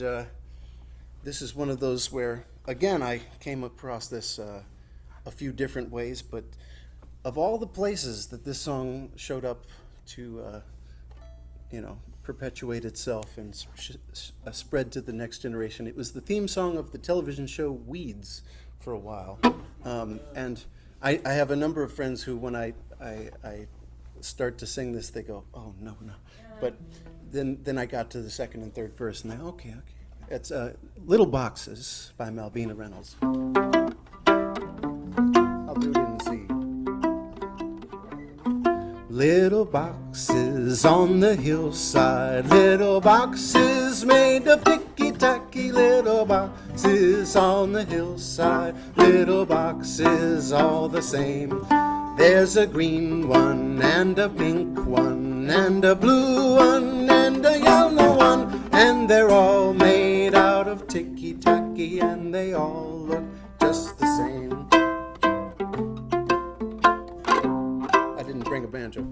this is one of those where, again, I came across this a few different ways, but of all the places that this song showed up to, perpetuate itself and spread to the next generation, it was the theme song of the television show Weeds for a while. And I have a number of friends who, when I start to sing this, they go, "Oh, no, no." But then I got to the second and third verse, and they, okay. It's Little Boxes by Malvina Reynolds. I'll do it in C. Little boxes on the hillside, little boxes made of ticky-tacky, little boxes on the hillside, little boxes all the same. There's a green one and a pink one and a blue one and a yellow one, and they're all made out of ticky-tacky, and they all look just the same. I didn't bring a banjo.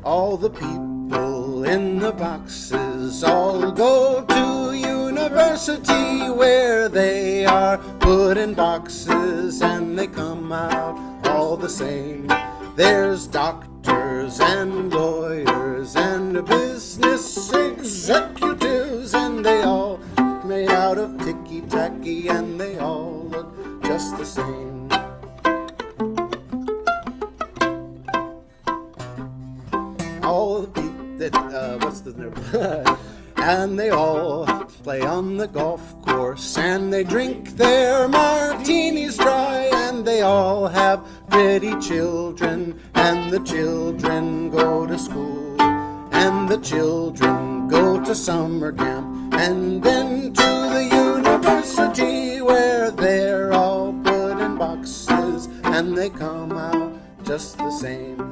All the people in the boxes all go to university, where they are put in boxes and they come out all the same. There's doctors and lawyers and business executives, and they all made out of ticky-tacky, and they all look just the same. All the people that, what's the number? And they all play on the golf course, and they drink their martinis dry, and they all have pretty children, and the children go to school, and the children go to summer camp, and then to the university, where they're all put in boxes, and they come out just the same.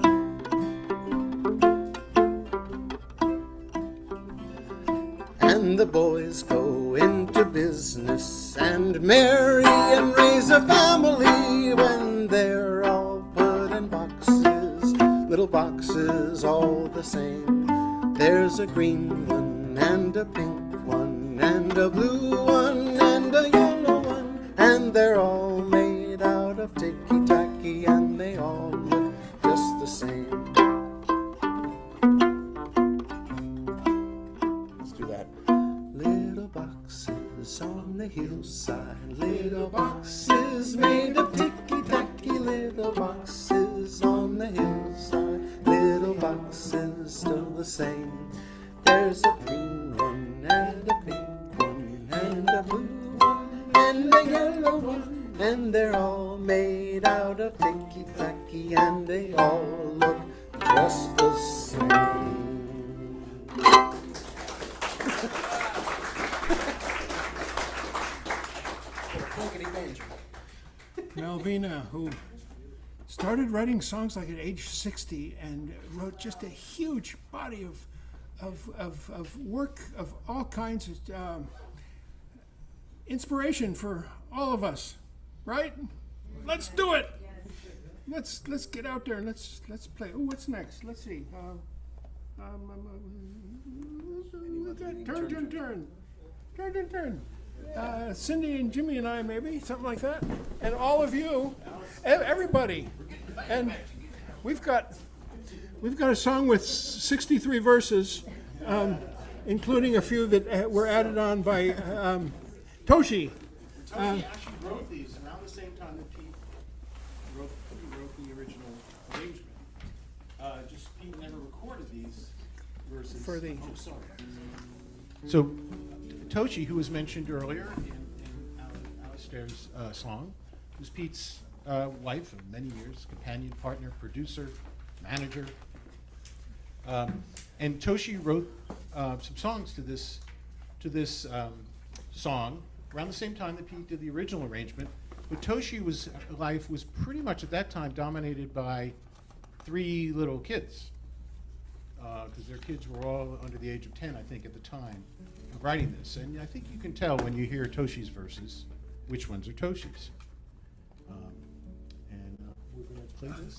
And the boys go into business and marry and raise a family, when they're all put in boxes, little boxes all the same. There's a green one and a pink one and a blue one and a yellow one, and they're all made out of ticky-tacky, and they all look just the same. Let's do that. Little boxes on the hillside, little boxes made of ticky-tacky, little boxes on the hillside, little boxes still the same. There's a green one and a pink one and a blue one and a yellow one, and they're all made out of ticky-tacky, and they all look just the same. Malvina, who started writing songs like at age 60 and wrote just a huge body of work of all kinds of inspiration for all of us, right? Let's do it. Let's get out there and let's play. Oh, what's next? Let's see. Turn. Cindy and Jimmy and I, maybe something like that, and all of you, everybody, and we've got a song with 63 verses, including a few that were added on by Toshi. Toshi actually wrote these around the same time that Pete wrote the original arrangement. Just Pete never recorded these verses. For the- Oh, sorry. So Toshi, who was mentioned earlier in Alastair's song, was Pete's wife of many years, companion, partner, producer, manager. And Toshi wrote some songs to this song around the same time that Pete did the original arrangement. But Toshi's life was pretty much at that time dominated by 3 little kids, because their kids were all under the age of 10, I think, at the time of writing this. And I think you can tell when you hear Toshi's verses which ones are Toshi's. And we're going to play this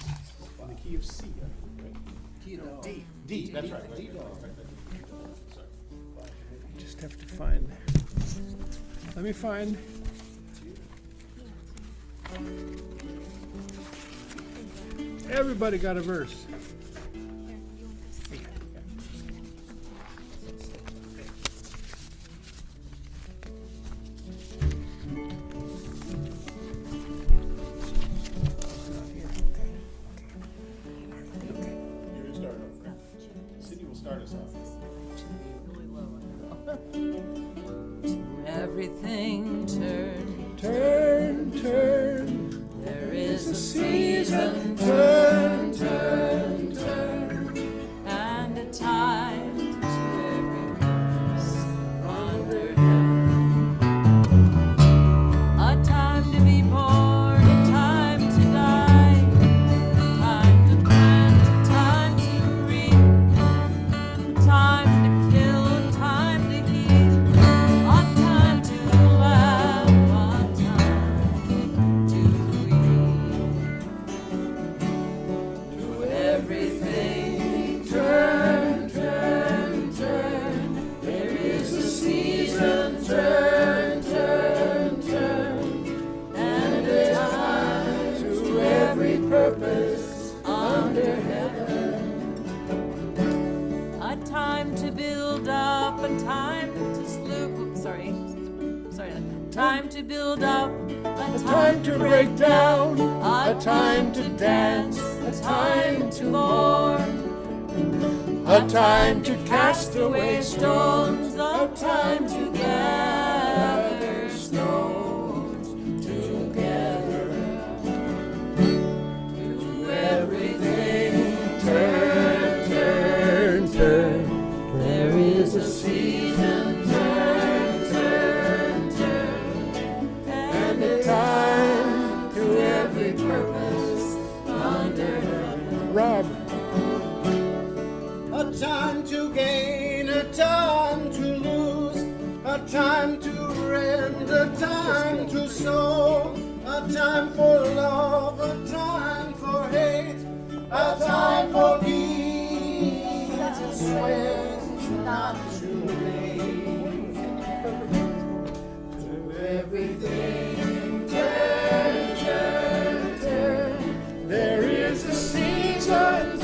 in the key of C, right? D. That's right. Just have to find. Let me find. Everybody got a verse. Everything turn, Turn. there is a season, Turn. and a time to every purpose under heaven. A time to be born, a time to die, a time to plant, a time to reap, a time to kill, a time to heal, a time to laugh, a time to weep. To everything turn, there is a season, turn, and a time to every purpose under heaven. A time to build up, a time to time to build up, a time to break down, a time to dance, a time to mourn, a time to cast away stones, a time to gather stones together. To everything turn, there is a season, and a time to every purpose under heaven. Rob. A time to gain, a time to lose, a time to rend, a time to sow, a time for love, a time for hate, a time for peace, when not too late. To everything turn, there is a season, and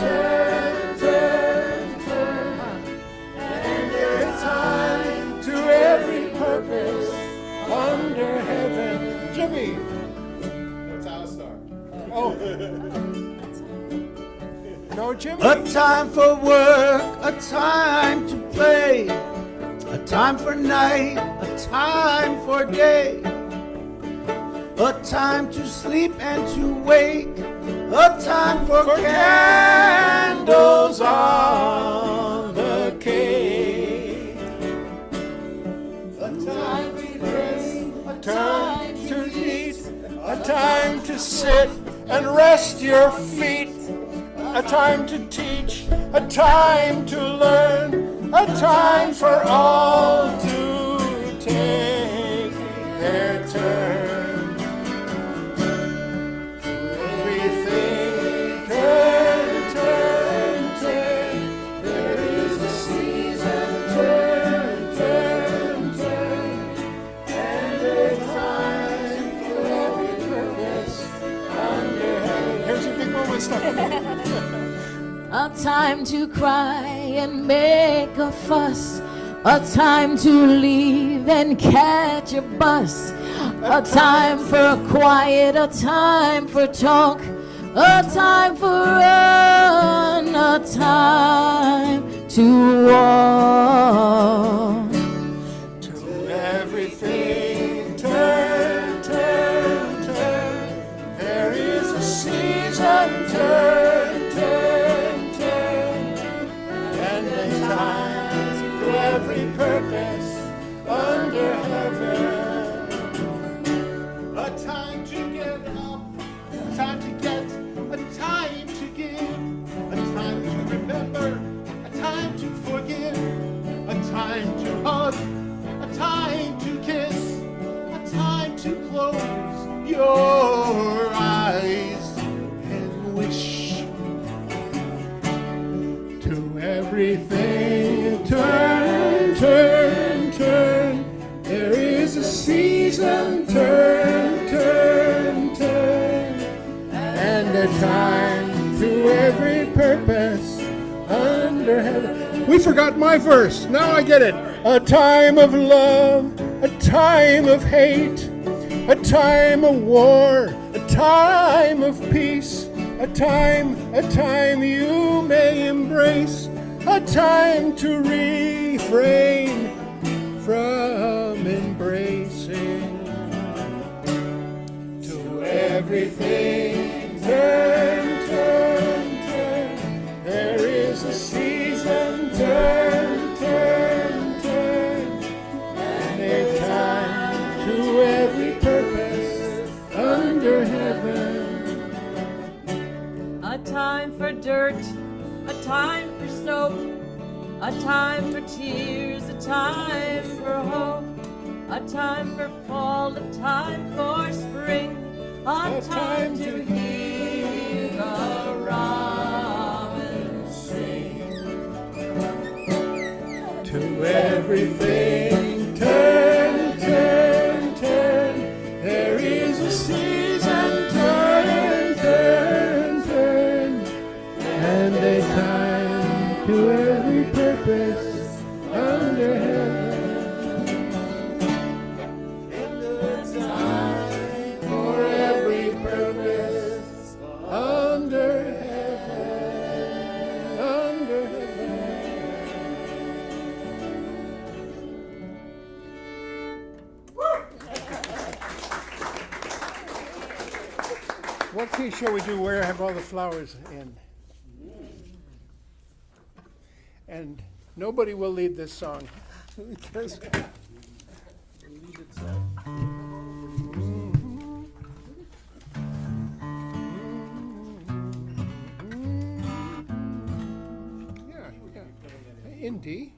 a time to every purpose under heaven. Jimmy. That's Alastair. Oh. No, Jimmy. A time for work, a time to play, a time for night, a time for day, a time to sleep and to wake, a time for candles on the cake, a time to dress, a time to eat, a time to to sit and rest your feet, a time to teach, a time to learn, a time for all to take their turn. Everything turn, turn, turn. There is a season, turn, turn, turn. And a time for every purpose under heaven. Here's a big moment stuff. A time to cry and make a fuss, a time to leave and catch a bus, a time for quiet, a time for talk, a time for run, a time to walk. To everything turn, turn, turn. There is a season, turn, turn, turn. And a time for every purpose under heaven. A time to get up, a time to get, a time to give, a time to remember, a time to forgive, a time to hug, a time to kiss, a time to close your eyes and wish. To everything turn, turn, turn. There is a season, turn, turn, turn. And a time to every purpose under heaven. We forgot my verse. Now I get it. A time of love, a time of hate, a time of war, a time of peace, a time you may embrace, a time to refrain from embracing. To everything turn, turn, turn. There is a season, turn, turn, turn. And a time to every purpose under heaven. A time for dirt, a time for soap, a time for tears, a time for hope, a time for fall, a time for spring, a time to hear the robin sing. To everything turn, turn, turn. There is a season, turn, turn, turn. And a time to every purpose under heaven. And a time for every purpose under heaven, under heaven. What key shall we do? Where have all the flowers in? And nobody will lead this song because in D.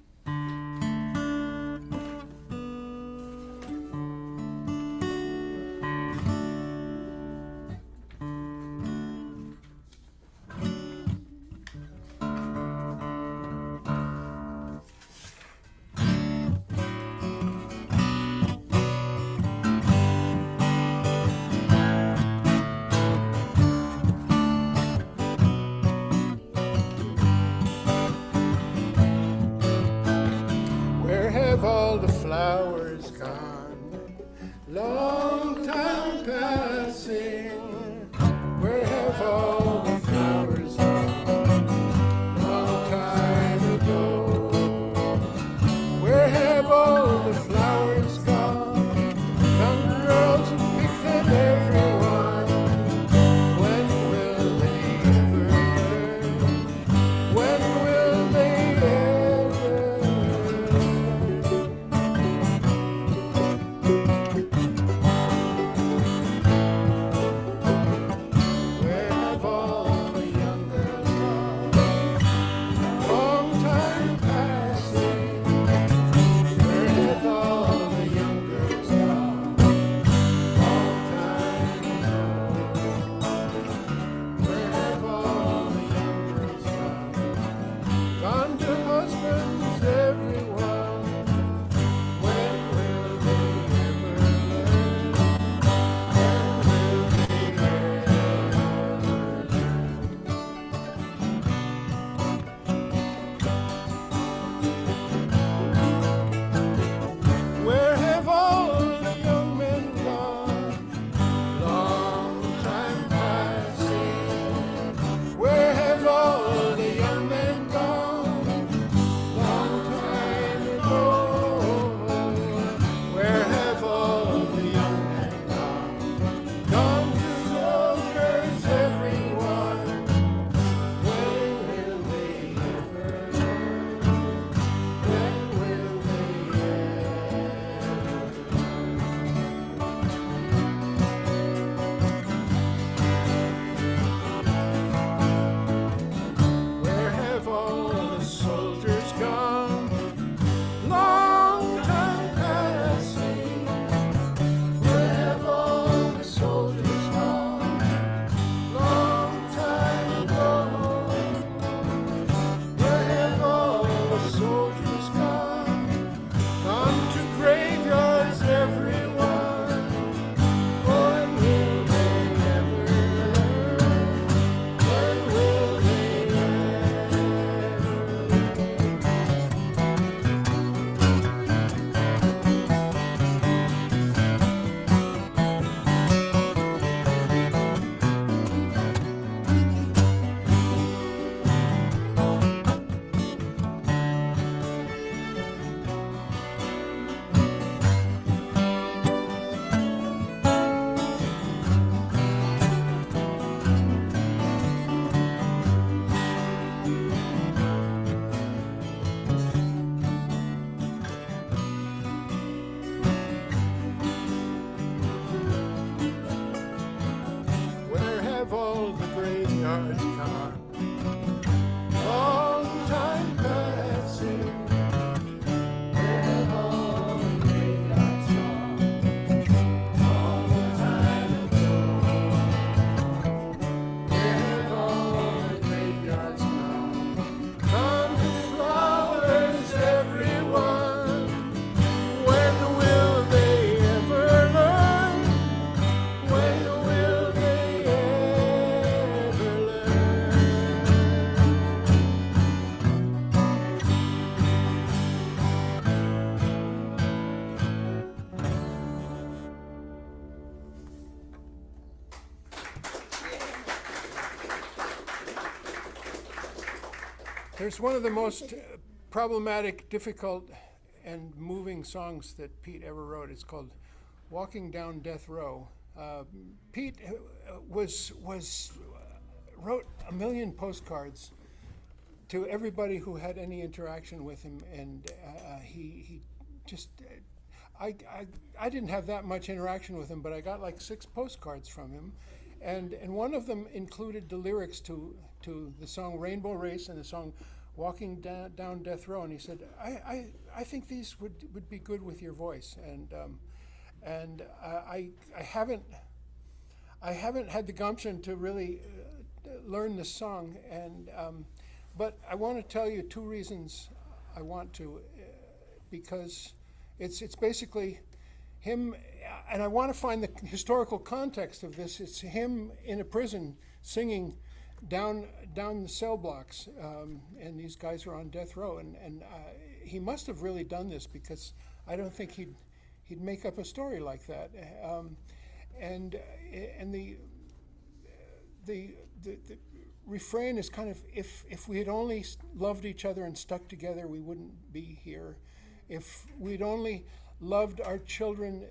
There's one of the most problematic, difficult, and moving songs that Pete ever wrote. It's called "Walking Down Death Row." Pete wrote 1 million postcards to everybody who had any interaction with him, and he just. I didn't have that much interaction with him, but I got like 6 postcards from him, and one of them included the lyrics to the song "Rainbow Race" and the song "Walking Down Death Row," and he said, "I think these would be good with your voice," and I haven't had the gumption to really learn this song, and but I want to tell you 2 reasons I want to, because it's basically him, and I want to find the historical context of this. It's him in a prison singing down the cell blocks, and these guys are on death row, and he must have really done this, because I don't think he'd make up a story like that. And the refrain is kind of, if we had only loved each other and stuck together, we wouldn't be here. If we'd only loved our children,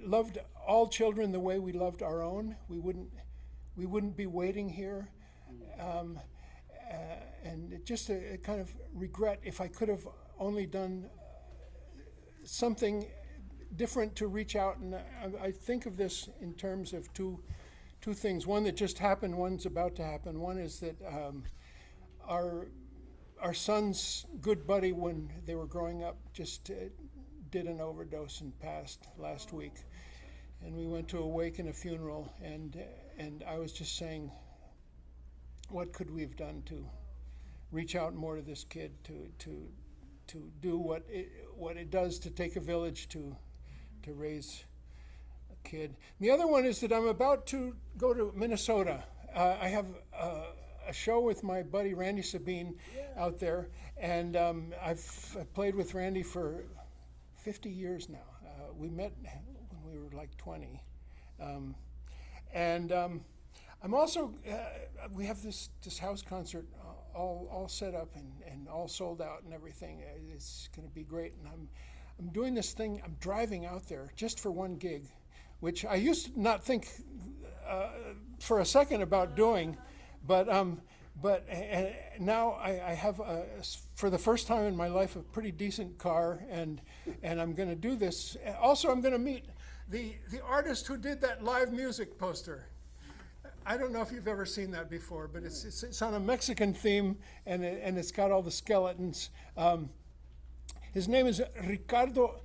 loved all children the way we loved our own, we wouldn't be waiting here. And it just a kind of regret, if I could have only done something different to reach out. And I think of this in terms of two things. One that just happened, one's about to happen. One is that our son's good buddy, when they were growing up, just did an overdose and passed last week. And we went to a wake and a funeral, and I was just saying, what could we have done to reach out more to this kid, to do what it does to take a village to raise a kid. And the other one is that I'm about to go to Minnesota. I have a show with my buddy Randy Sabine out there, and I've played with Randy for 50 years now. We met when we were like 20. I'm also, we have this house concert all set up and all sold out and everything. It's going to be great, and I'm doing this thing. I'm driving out there just for one gig, which I used to not think for a second about doing, but now I have, for the first time in my life, a pretty decent car, and I'm going to do this. Also, I'm going to meet the artist who did that live music poster. I don't know if you've ever seen that before, but it's on a Mexican theme, and it's got all the skeletons. His name is Ricardo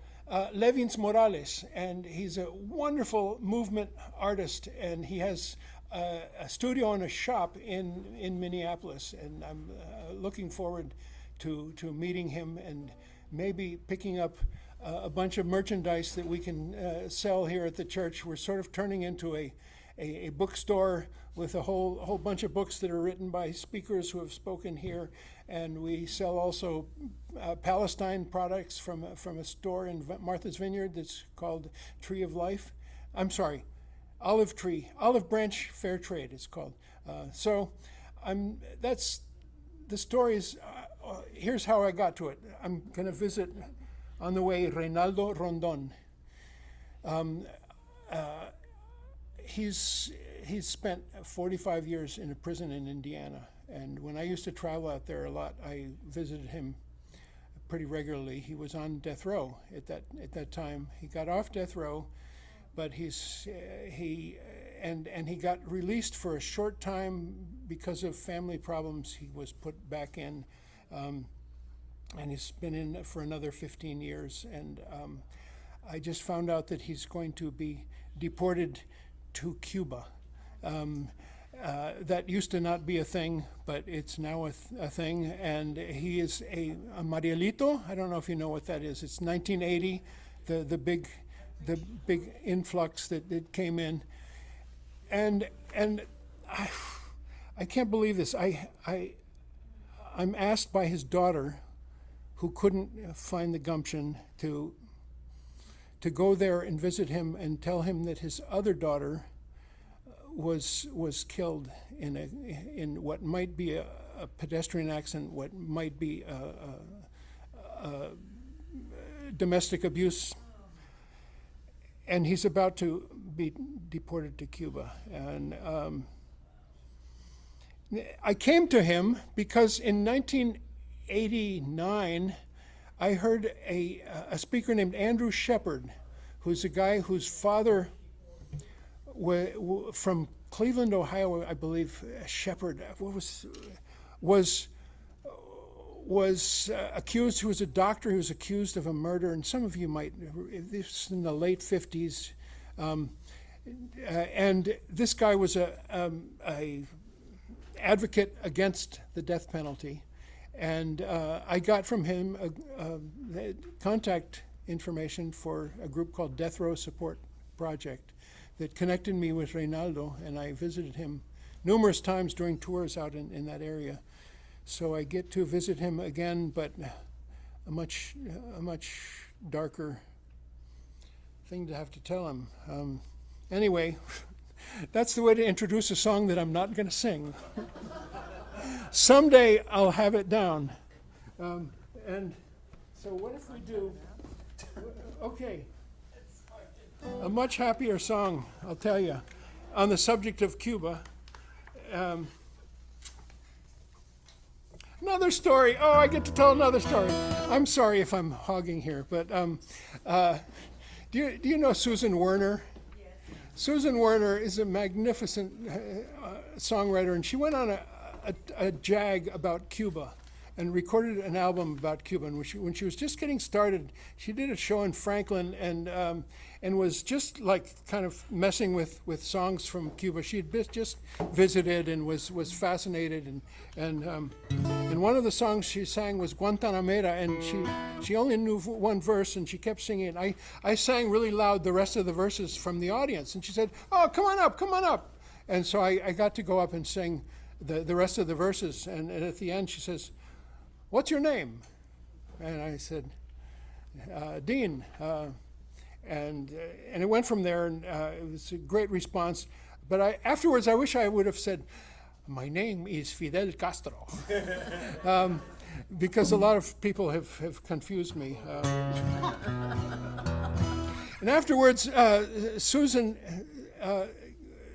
Levins Morales, and he's a wonderful movement artist, and he has a studio and a shop in Minneapolis, and I'm looking forward to meeting him and maybe picking up a bunch of merchandise that we can sell here at the church. We're sort of turning into a bookstore with a whole bunch of books that are written by speakers who have spoken here, and we sell also Palestine products from a store in Martha's Vineyard that's called Tree of Life. I'm sorry, Olive Branch Fair Trade it's called. That's the stories. Here's how I got to it. I'm going to visit on the way Reynaldo Rondon. He's spent 45 years in a prison in Indiana, and when I used to travel out there a lot, I visited him pretty regularly. He was on death row at that time. He got off death row, but he got released for a short time because of family problems. He was put back in, and he's been in for another 15 years. And I just found out that he's going to be deported to Cuba. That used to not be a thing, but it's now a thing, and he is a Marielito. I don't know if you know what that is. It's 1980, the big influx that came in, and I can't believe this. I'm asked by his daughter, who couldn't find the gumption to go there and visit him and tell him that his other daughter was killed in what might be a a pedestrian accident, what might be domestic abuse, and he's about to be deported to Cuba. And I came to him because in 1989, I heard a speaker named Andrew Shepard, who's a guy whose father from Cleveland, Ohio, I believe, Shepard, was accused. He was a doctor. He was accused of a murder, and some of you might. This was in the late 50s, and this guy was a advocate against the death penalty, and I got from him contact information for a group called Death Row Support Project that connected me with Reynaldo, and I visited him numerous times during tours out in that area. So I get to visit him again, but a much darker thing to have to tell him. Anyway, that's the way to introduce a song that I'm not going to sing. Someday I'll have it down. And so what if we do, okay, a much happier song, I'll tell you, on the subject of Cuba. Another story. Oh, I get to tell another story. I'm sorry if I'm hogging here, but do you know Susan Werner? Yes. Susan Werner is a magnificent songwriter, and she went on a jag about Cuba and recorded an album about Cuba. And when she was just getting started, she did a show in Franklin and was just like kind of messing with songs from Cuba. She had just visited and was fascinated, and one of the songs she sang was Guantanamera, and she only knew one verse, and she kept singing it. I sang really loud the rest of the verses from the audience, and she said, "Oh, come on up." And so I got to go up and sing the rest of the verses, and at the end she says, "What's your name?" And I said, "Dean." And it went from there, and it was a great response. But afterwards, I wish I would have said, "My name is Fidel Castro," because a lot of people have confused me. And afterwards, Susan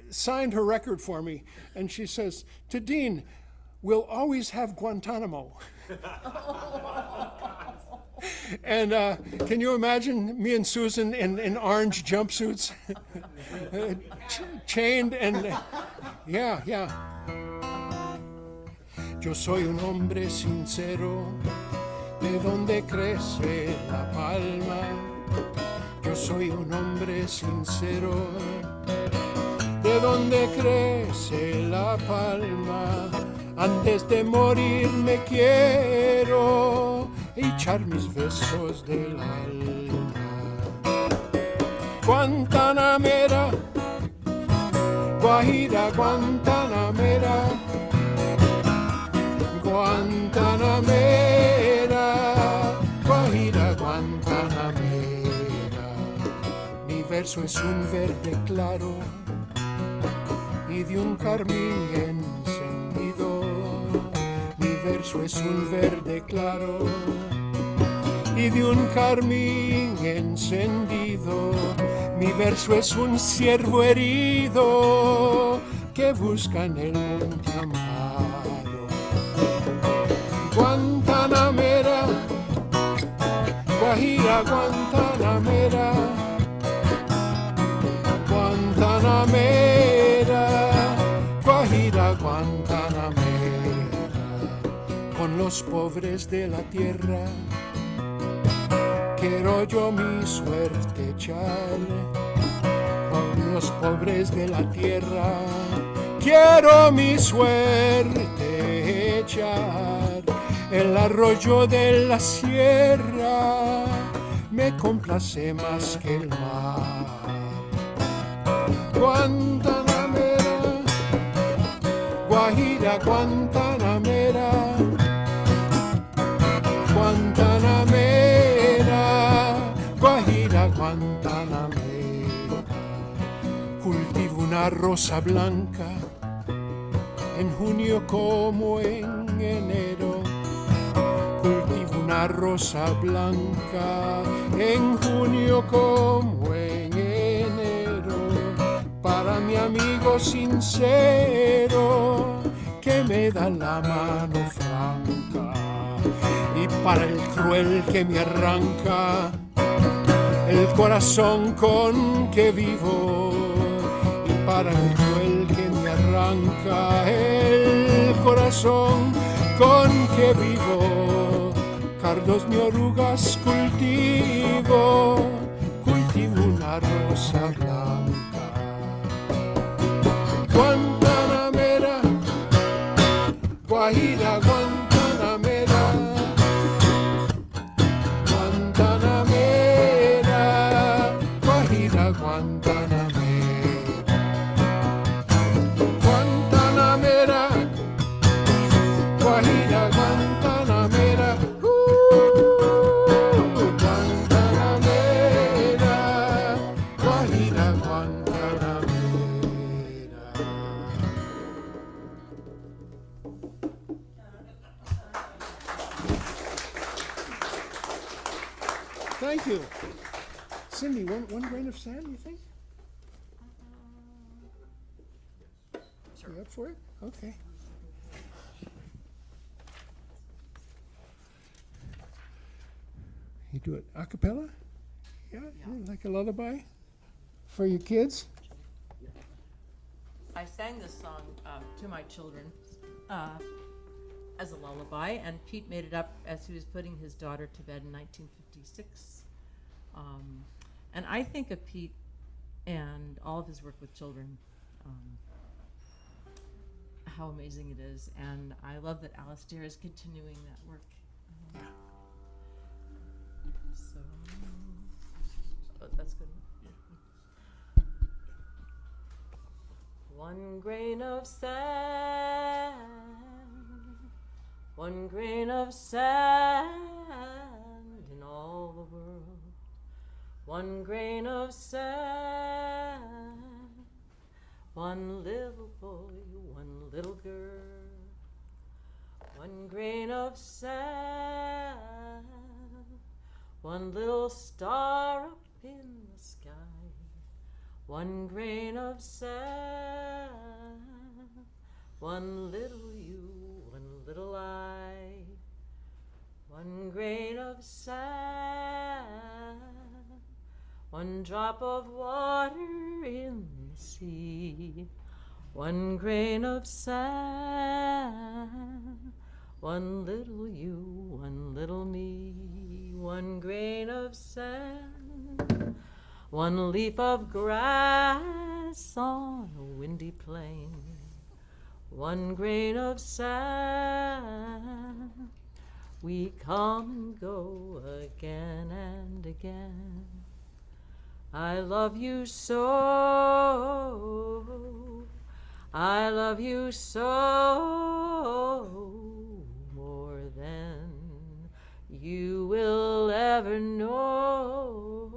signed her record for me, and she says, "To Dean, we'll always have Guantanamo." And can you imagine me and Susan in orange jumpsuits, chained and, yeah. Yo soy un hombre sincero, de donde crece la palma. Yo soy un hombre sincero, de donde crece la palma. Antes de morir me quiero echar mis besos del alma. Guantanamera, Guajira, Guantanamera, Guantanamera, Guajira, Guantanamera. Mi verso es un verde claro y de un carmín encendido. Mi verso es un verde claro y de un carmín encendido. Mi verso es un ciervo herido que busca en el monte amparo. Guantanamera, Guajira, Guantanamera, Guantanamera, Guajira, Guantanamera. Con los pobres de la tierra quiero yo mi suerte echar. Con los pobres de la tierra quiero mi suerte echar. El arroyo de la sierra me complace más que el mar. Guantanamera, Guajira, Guantanamera, Guantanamera, Guajira, Guantanamera. Cultivo una rosa blanca en junio como en enero. Cultivo una rosa blanca en junio como en enero. Para mi amigo sincero que me da la mano franca. Y para el cruel que me arranca el corazón con que vivo. Y para el cruel que me arranca el corazón con que vivo. Cardos ni orugas cultivo una rosa blanca. Guantanamera, Guajira, Guantanamera, Guantanamera, Guajira, Guantanamera, Guantanamera, Guajira, Guantanamera, Guantanamera, Guajira, Guantanamera. Thank you. Cindy, one grain of sand, you think? You up for it? Okay. You do it a cappella? Yeah, like a lullaby for your kids? I sang this song to my children as a lullaby, and Pete made it up as he was putting his daughter to bed in 1956. And I think of Pete and all of his work with children, how amazing it is, and I love that Alastair is continuing that work. So, that's good. One grain of sand, one grain of sand in all the world. One grain of sand, one little boy, one little girl. One grain of sand, one little star up in the sky. One grain of sand, one little you, one little I. One grain of sand, one drop of water in the sea. One grain of sand, one little you, one little me. One grain of sand, one leaf of grass on a windy plain. One grain of sand, we come and go again and again. I love you so, I love you so, more than you will ever know.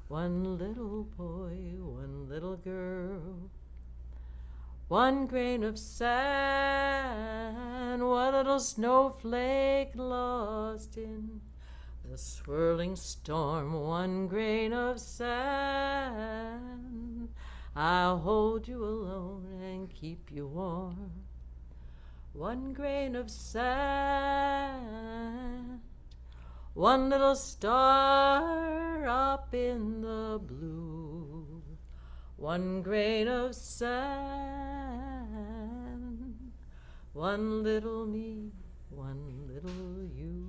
One little boy, one little girl, one grain of sand, one little snowflake lost in the swirling storm. One grain of sand, I'll hold you alone and keep you warm. One grain of sand, one little star up in the blue. One grain of sand, one little me, one little you.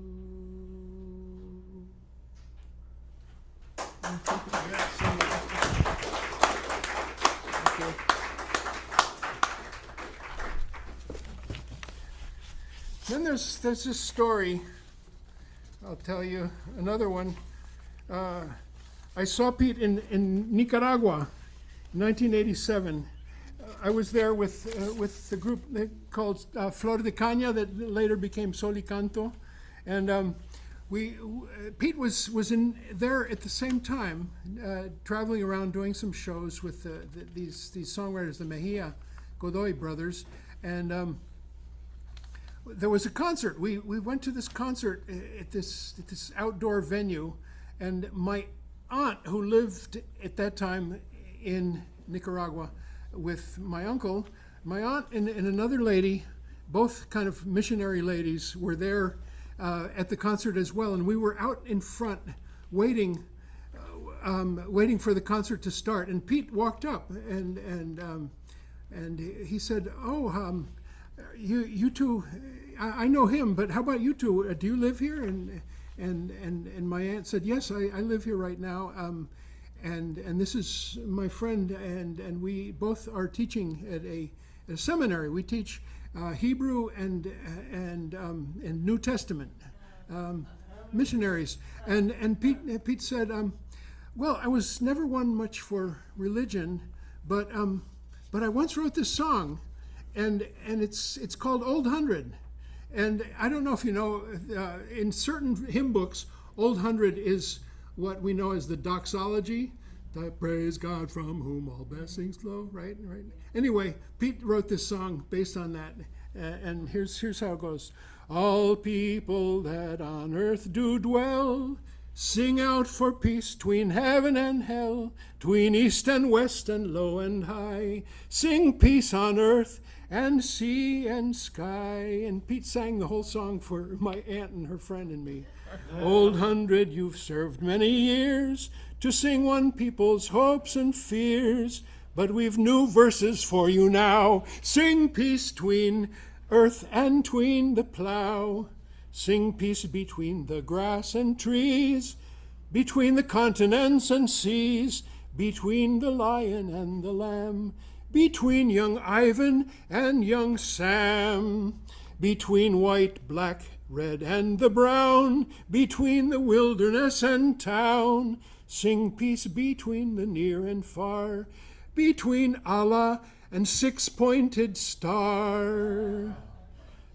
Then there's this story, I'll tell you, another one. I saw Pete in Nicaragua in 1987. I was there with the group called Flor de Caña that later became Sol y Canto. And Pete was in there at the same time, traveling around doing some shows with these songwriters, the Mejia Good Ole brothers, and there was a concert. We went to this concert at this outdoor venue, and my aunt, who lived at that time in Nicaragua with my uncle, my aunt and another lady, both kind of missionary ladies, were there at the concert as well, and we were out in front waiting for the concert to start. And Pete walked up and he said, "Oh, you two, I know him, but how about you two? Do you live here?" And my aunt said, "Yes, I live here right now. And this is my friend, and we both are teaching at a seminary. We teach Hebrew and New Testament missionaries." And Pete said, "Well, I was never one much for religion, but I once wrote this song, and it's called Old Hundred. And I don't know if you know, in certain hymn books, Old Hundred is what we know as the doxology, the praise God from whom all blessings flow, right? Anyway, Pete wrote this song based on that, and here's how it goes. All people that on earth do dwell, sing out for peace tween heaven and hell, tween east and west and low and high. Sing peace on earth and sea and sky. And Pete sang the whole song for my aunt and her friend and me. Old Hundred, you've served many years to sing one people's hopes and fears, but we've new verses for you now. Sing peace tween earth and tween the plow. Sing peace between the grass and trees, between the continents and seas, between the lion and the lamb, between young Ivan and young Sam, between white, black, red, and the brown, between the wilderness and town. Sing peace between the near and far, between Allah and six-pointed star.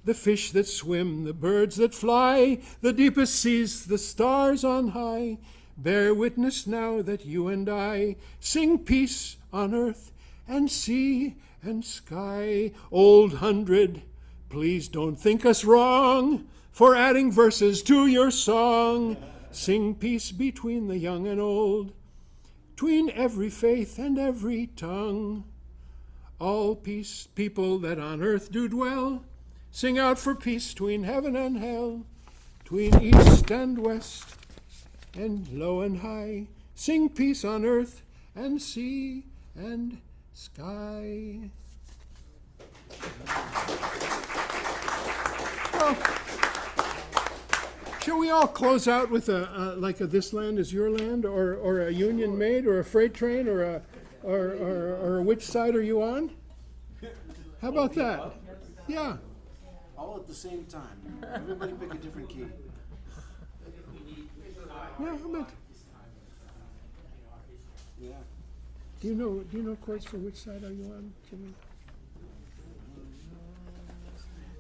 The fish that swim, the birds that fly, the deepest seas, the stars on high, bear witness now that you and I sing peace on earth and sea and sky. Old Hundred, please don't think us wrong for adding verses to your song. Sing peace between the young and old, tween every faith and every tongue. All peace people that on earth do dwell, sing out for peace tween heaven and hell, tween east and west and low and high. Sing peace on earth and sea and sky. Well, shall we all close out with a "This Land Is Your Land," or a Union Maid, or a freight train, or a Which Side Are You On? How about that? Yeah. All at the same time. Everybody pick a different key. Yeah, how about? Yeah. Do you know chords for Which Side Are You On, Jimmy?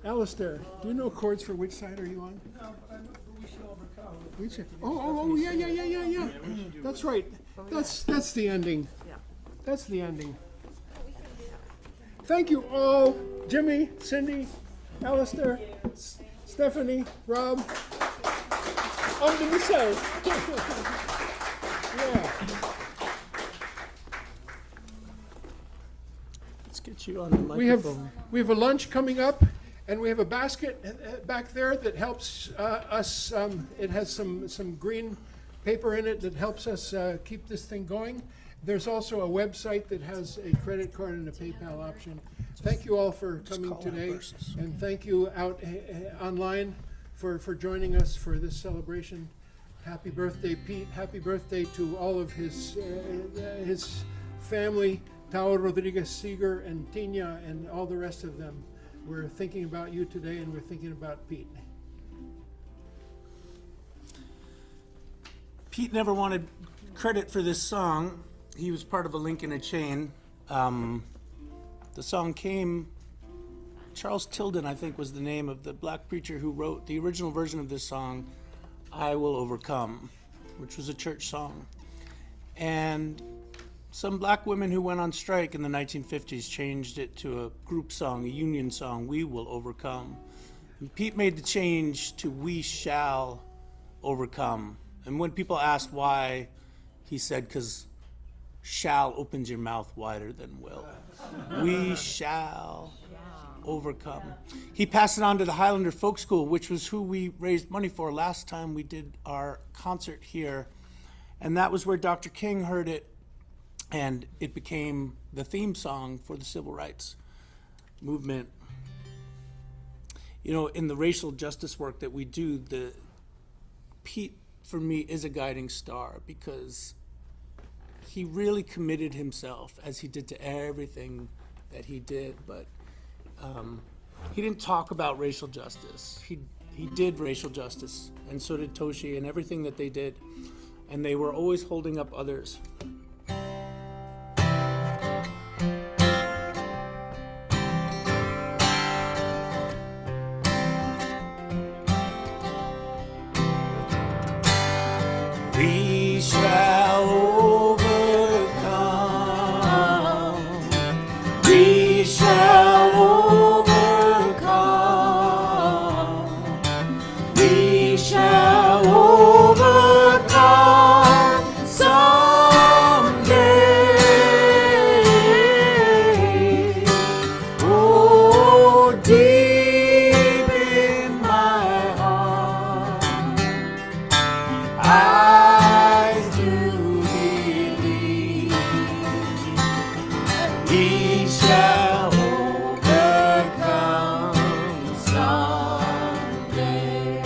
Alastair, do you know chords for Which Side Are You On? No, but I know for We Shall Overcome. Yeah. That's right. That's the ending. That's the ending. Thank you all, Jimmy, Cindy, Alastair, Stephanie, Rob, on to myself. Yeah. Let's get you on the microphone. We have a lunch coming up, and we have a basket back there that helps us. It has some green paper in it that helps us keep this thing going. There's also a website that has a credit card and a PayPal option. Thank you all for coming today, and thank you out online for joining us for this celebration. Happy birthday, Pete. Happy birthday to all of his family, Tao Rodriguez Seeger and Tina and all the rest of them. We're thinking about you today, and we're thinking about Pete. Pete never wanted credit for this song. He was part of a link in a chain. The song came, Charles Tilden, I think, was the name of the black preacher who wrote the original version of this song, I Will Overcome, which was a church song. And some black women who went on strike in the 1950s changed it to a group song, a union song, We Will Overcome. And Pete made the change to We Shall Overcome. And when people asked why, he said, because shall opens your mouth wider than will. We shall overcome. He passed it on to the Highlander Folk School, which was who we raised money for last time we did our concert here. And that was where Dr. King heard it, and it became the theme song for the civil rights movement. You know, in the racial justice work that we do, Pete, for me, is a guiding star because he really committed himself, as he did to everything that he did, but he didn't talk about racial justice. He did racial justice, and so did Toshi, and everything that they did, and they were always holding up others. We shall overcome. We shall overcome. We shall overcome someday. Oh, deep in my heart, I do believe we shall overcome someday.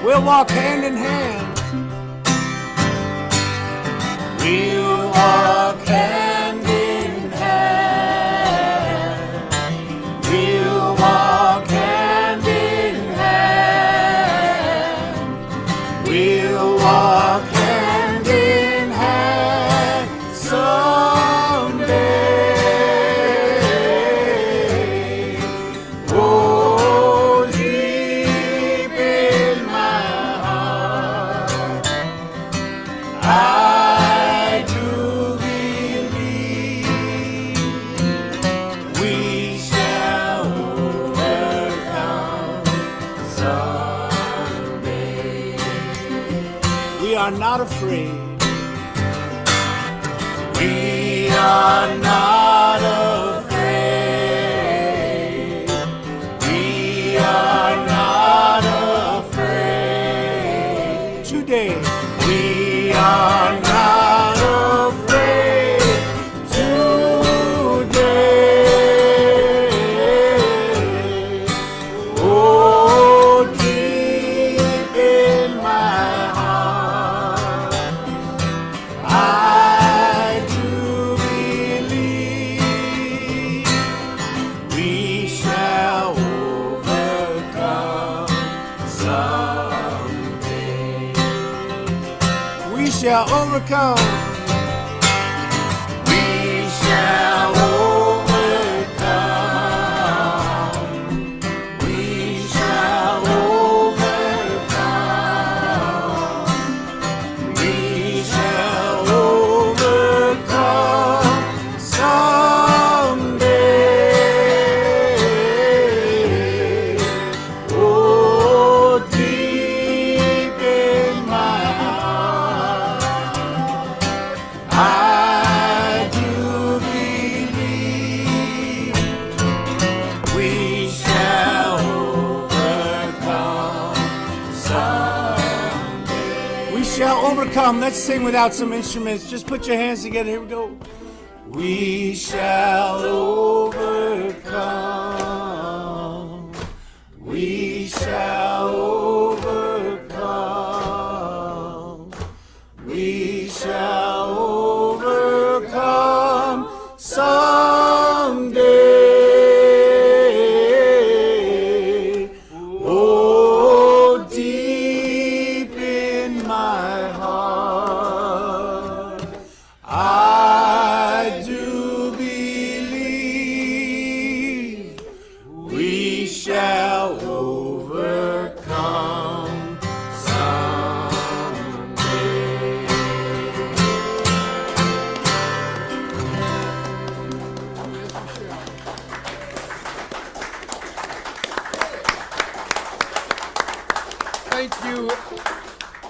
We'll walk hand in hand. We'll walk hand in hand. We'll walk hand in hand. We'll walk hand in hand someday. Oh, deep in my heart, I do believe we shall overcome someday. We are not afraid. We are not afraid. We are not afraid. Today, we are not afraid. Today, oh, deep in my heart, I do believe we shall overcome someday. We shall overcome. We shall overcome. We shall overcome. We shall overcome someday. Oh, deep in my heart, I do believe we shall overcome someday. We shall overcome. Let's sing without some instruments. Just put your hands together. Here we go. We shall overcome. We shall overcome. We shall overcome someday. Oh, deep in my heart, I do believe thank you,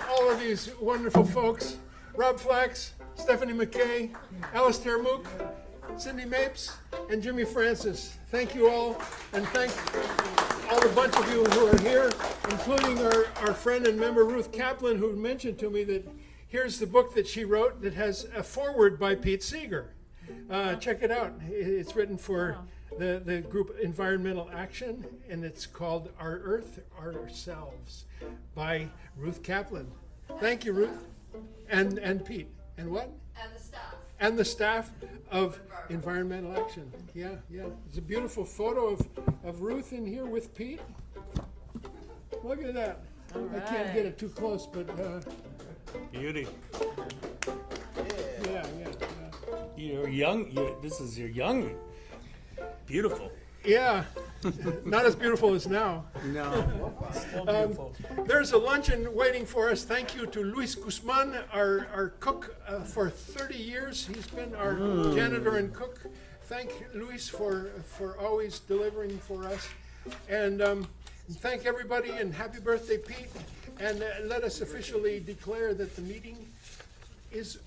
all of these wonderful folks. Rob Flax, Stephanie Mckay, Alastair Moock, Cindy Mapes, and Jimmy Francis. Thank you all, and thank all the bunch of you who are here, including our friend and member Ruth Kaplan, who mentioned to me that here's the book that she wrote that has a foreword by Pete Seeger. Check it out. It's written for the group Environmental Action, and it's called Our Earth, Ourselves by Ruth Kaplan. Thank you, Ruth. And Pete. And what? And the staff. And the staff of Environmental Action. Yeah. It's a beautiful photo of Ruth in here with Pete. Look at that. I can't get it too close, but Beauty. yeah. You're young. This is your young. Beautiful. Yeah, not as beautiful as now. No. Still beautiful. There's a luncheon waiting for us. Thank you to Luis Guzman, our cook for 30 years. He's been our janitor and cook. Thank Luis for always delivering for us. And thank everybody, and happy birthday, Pete. And let us officially declare that the meeting is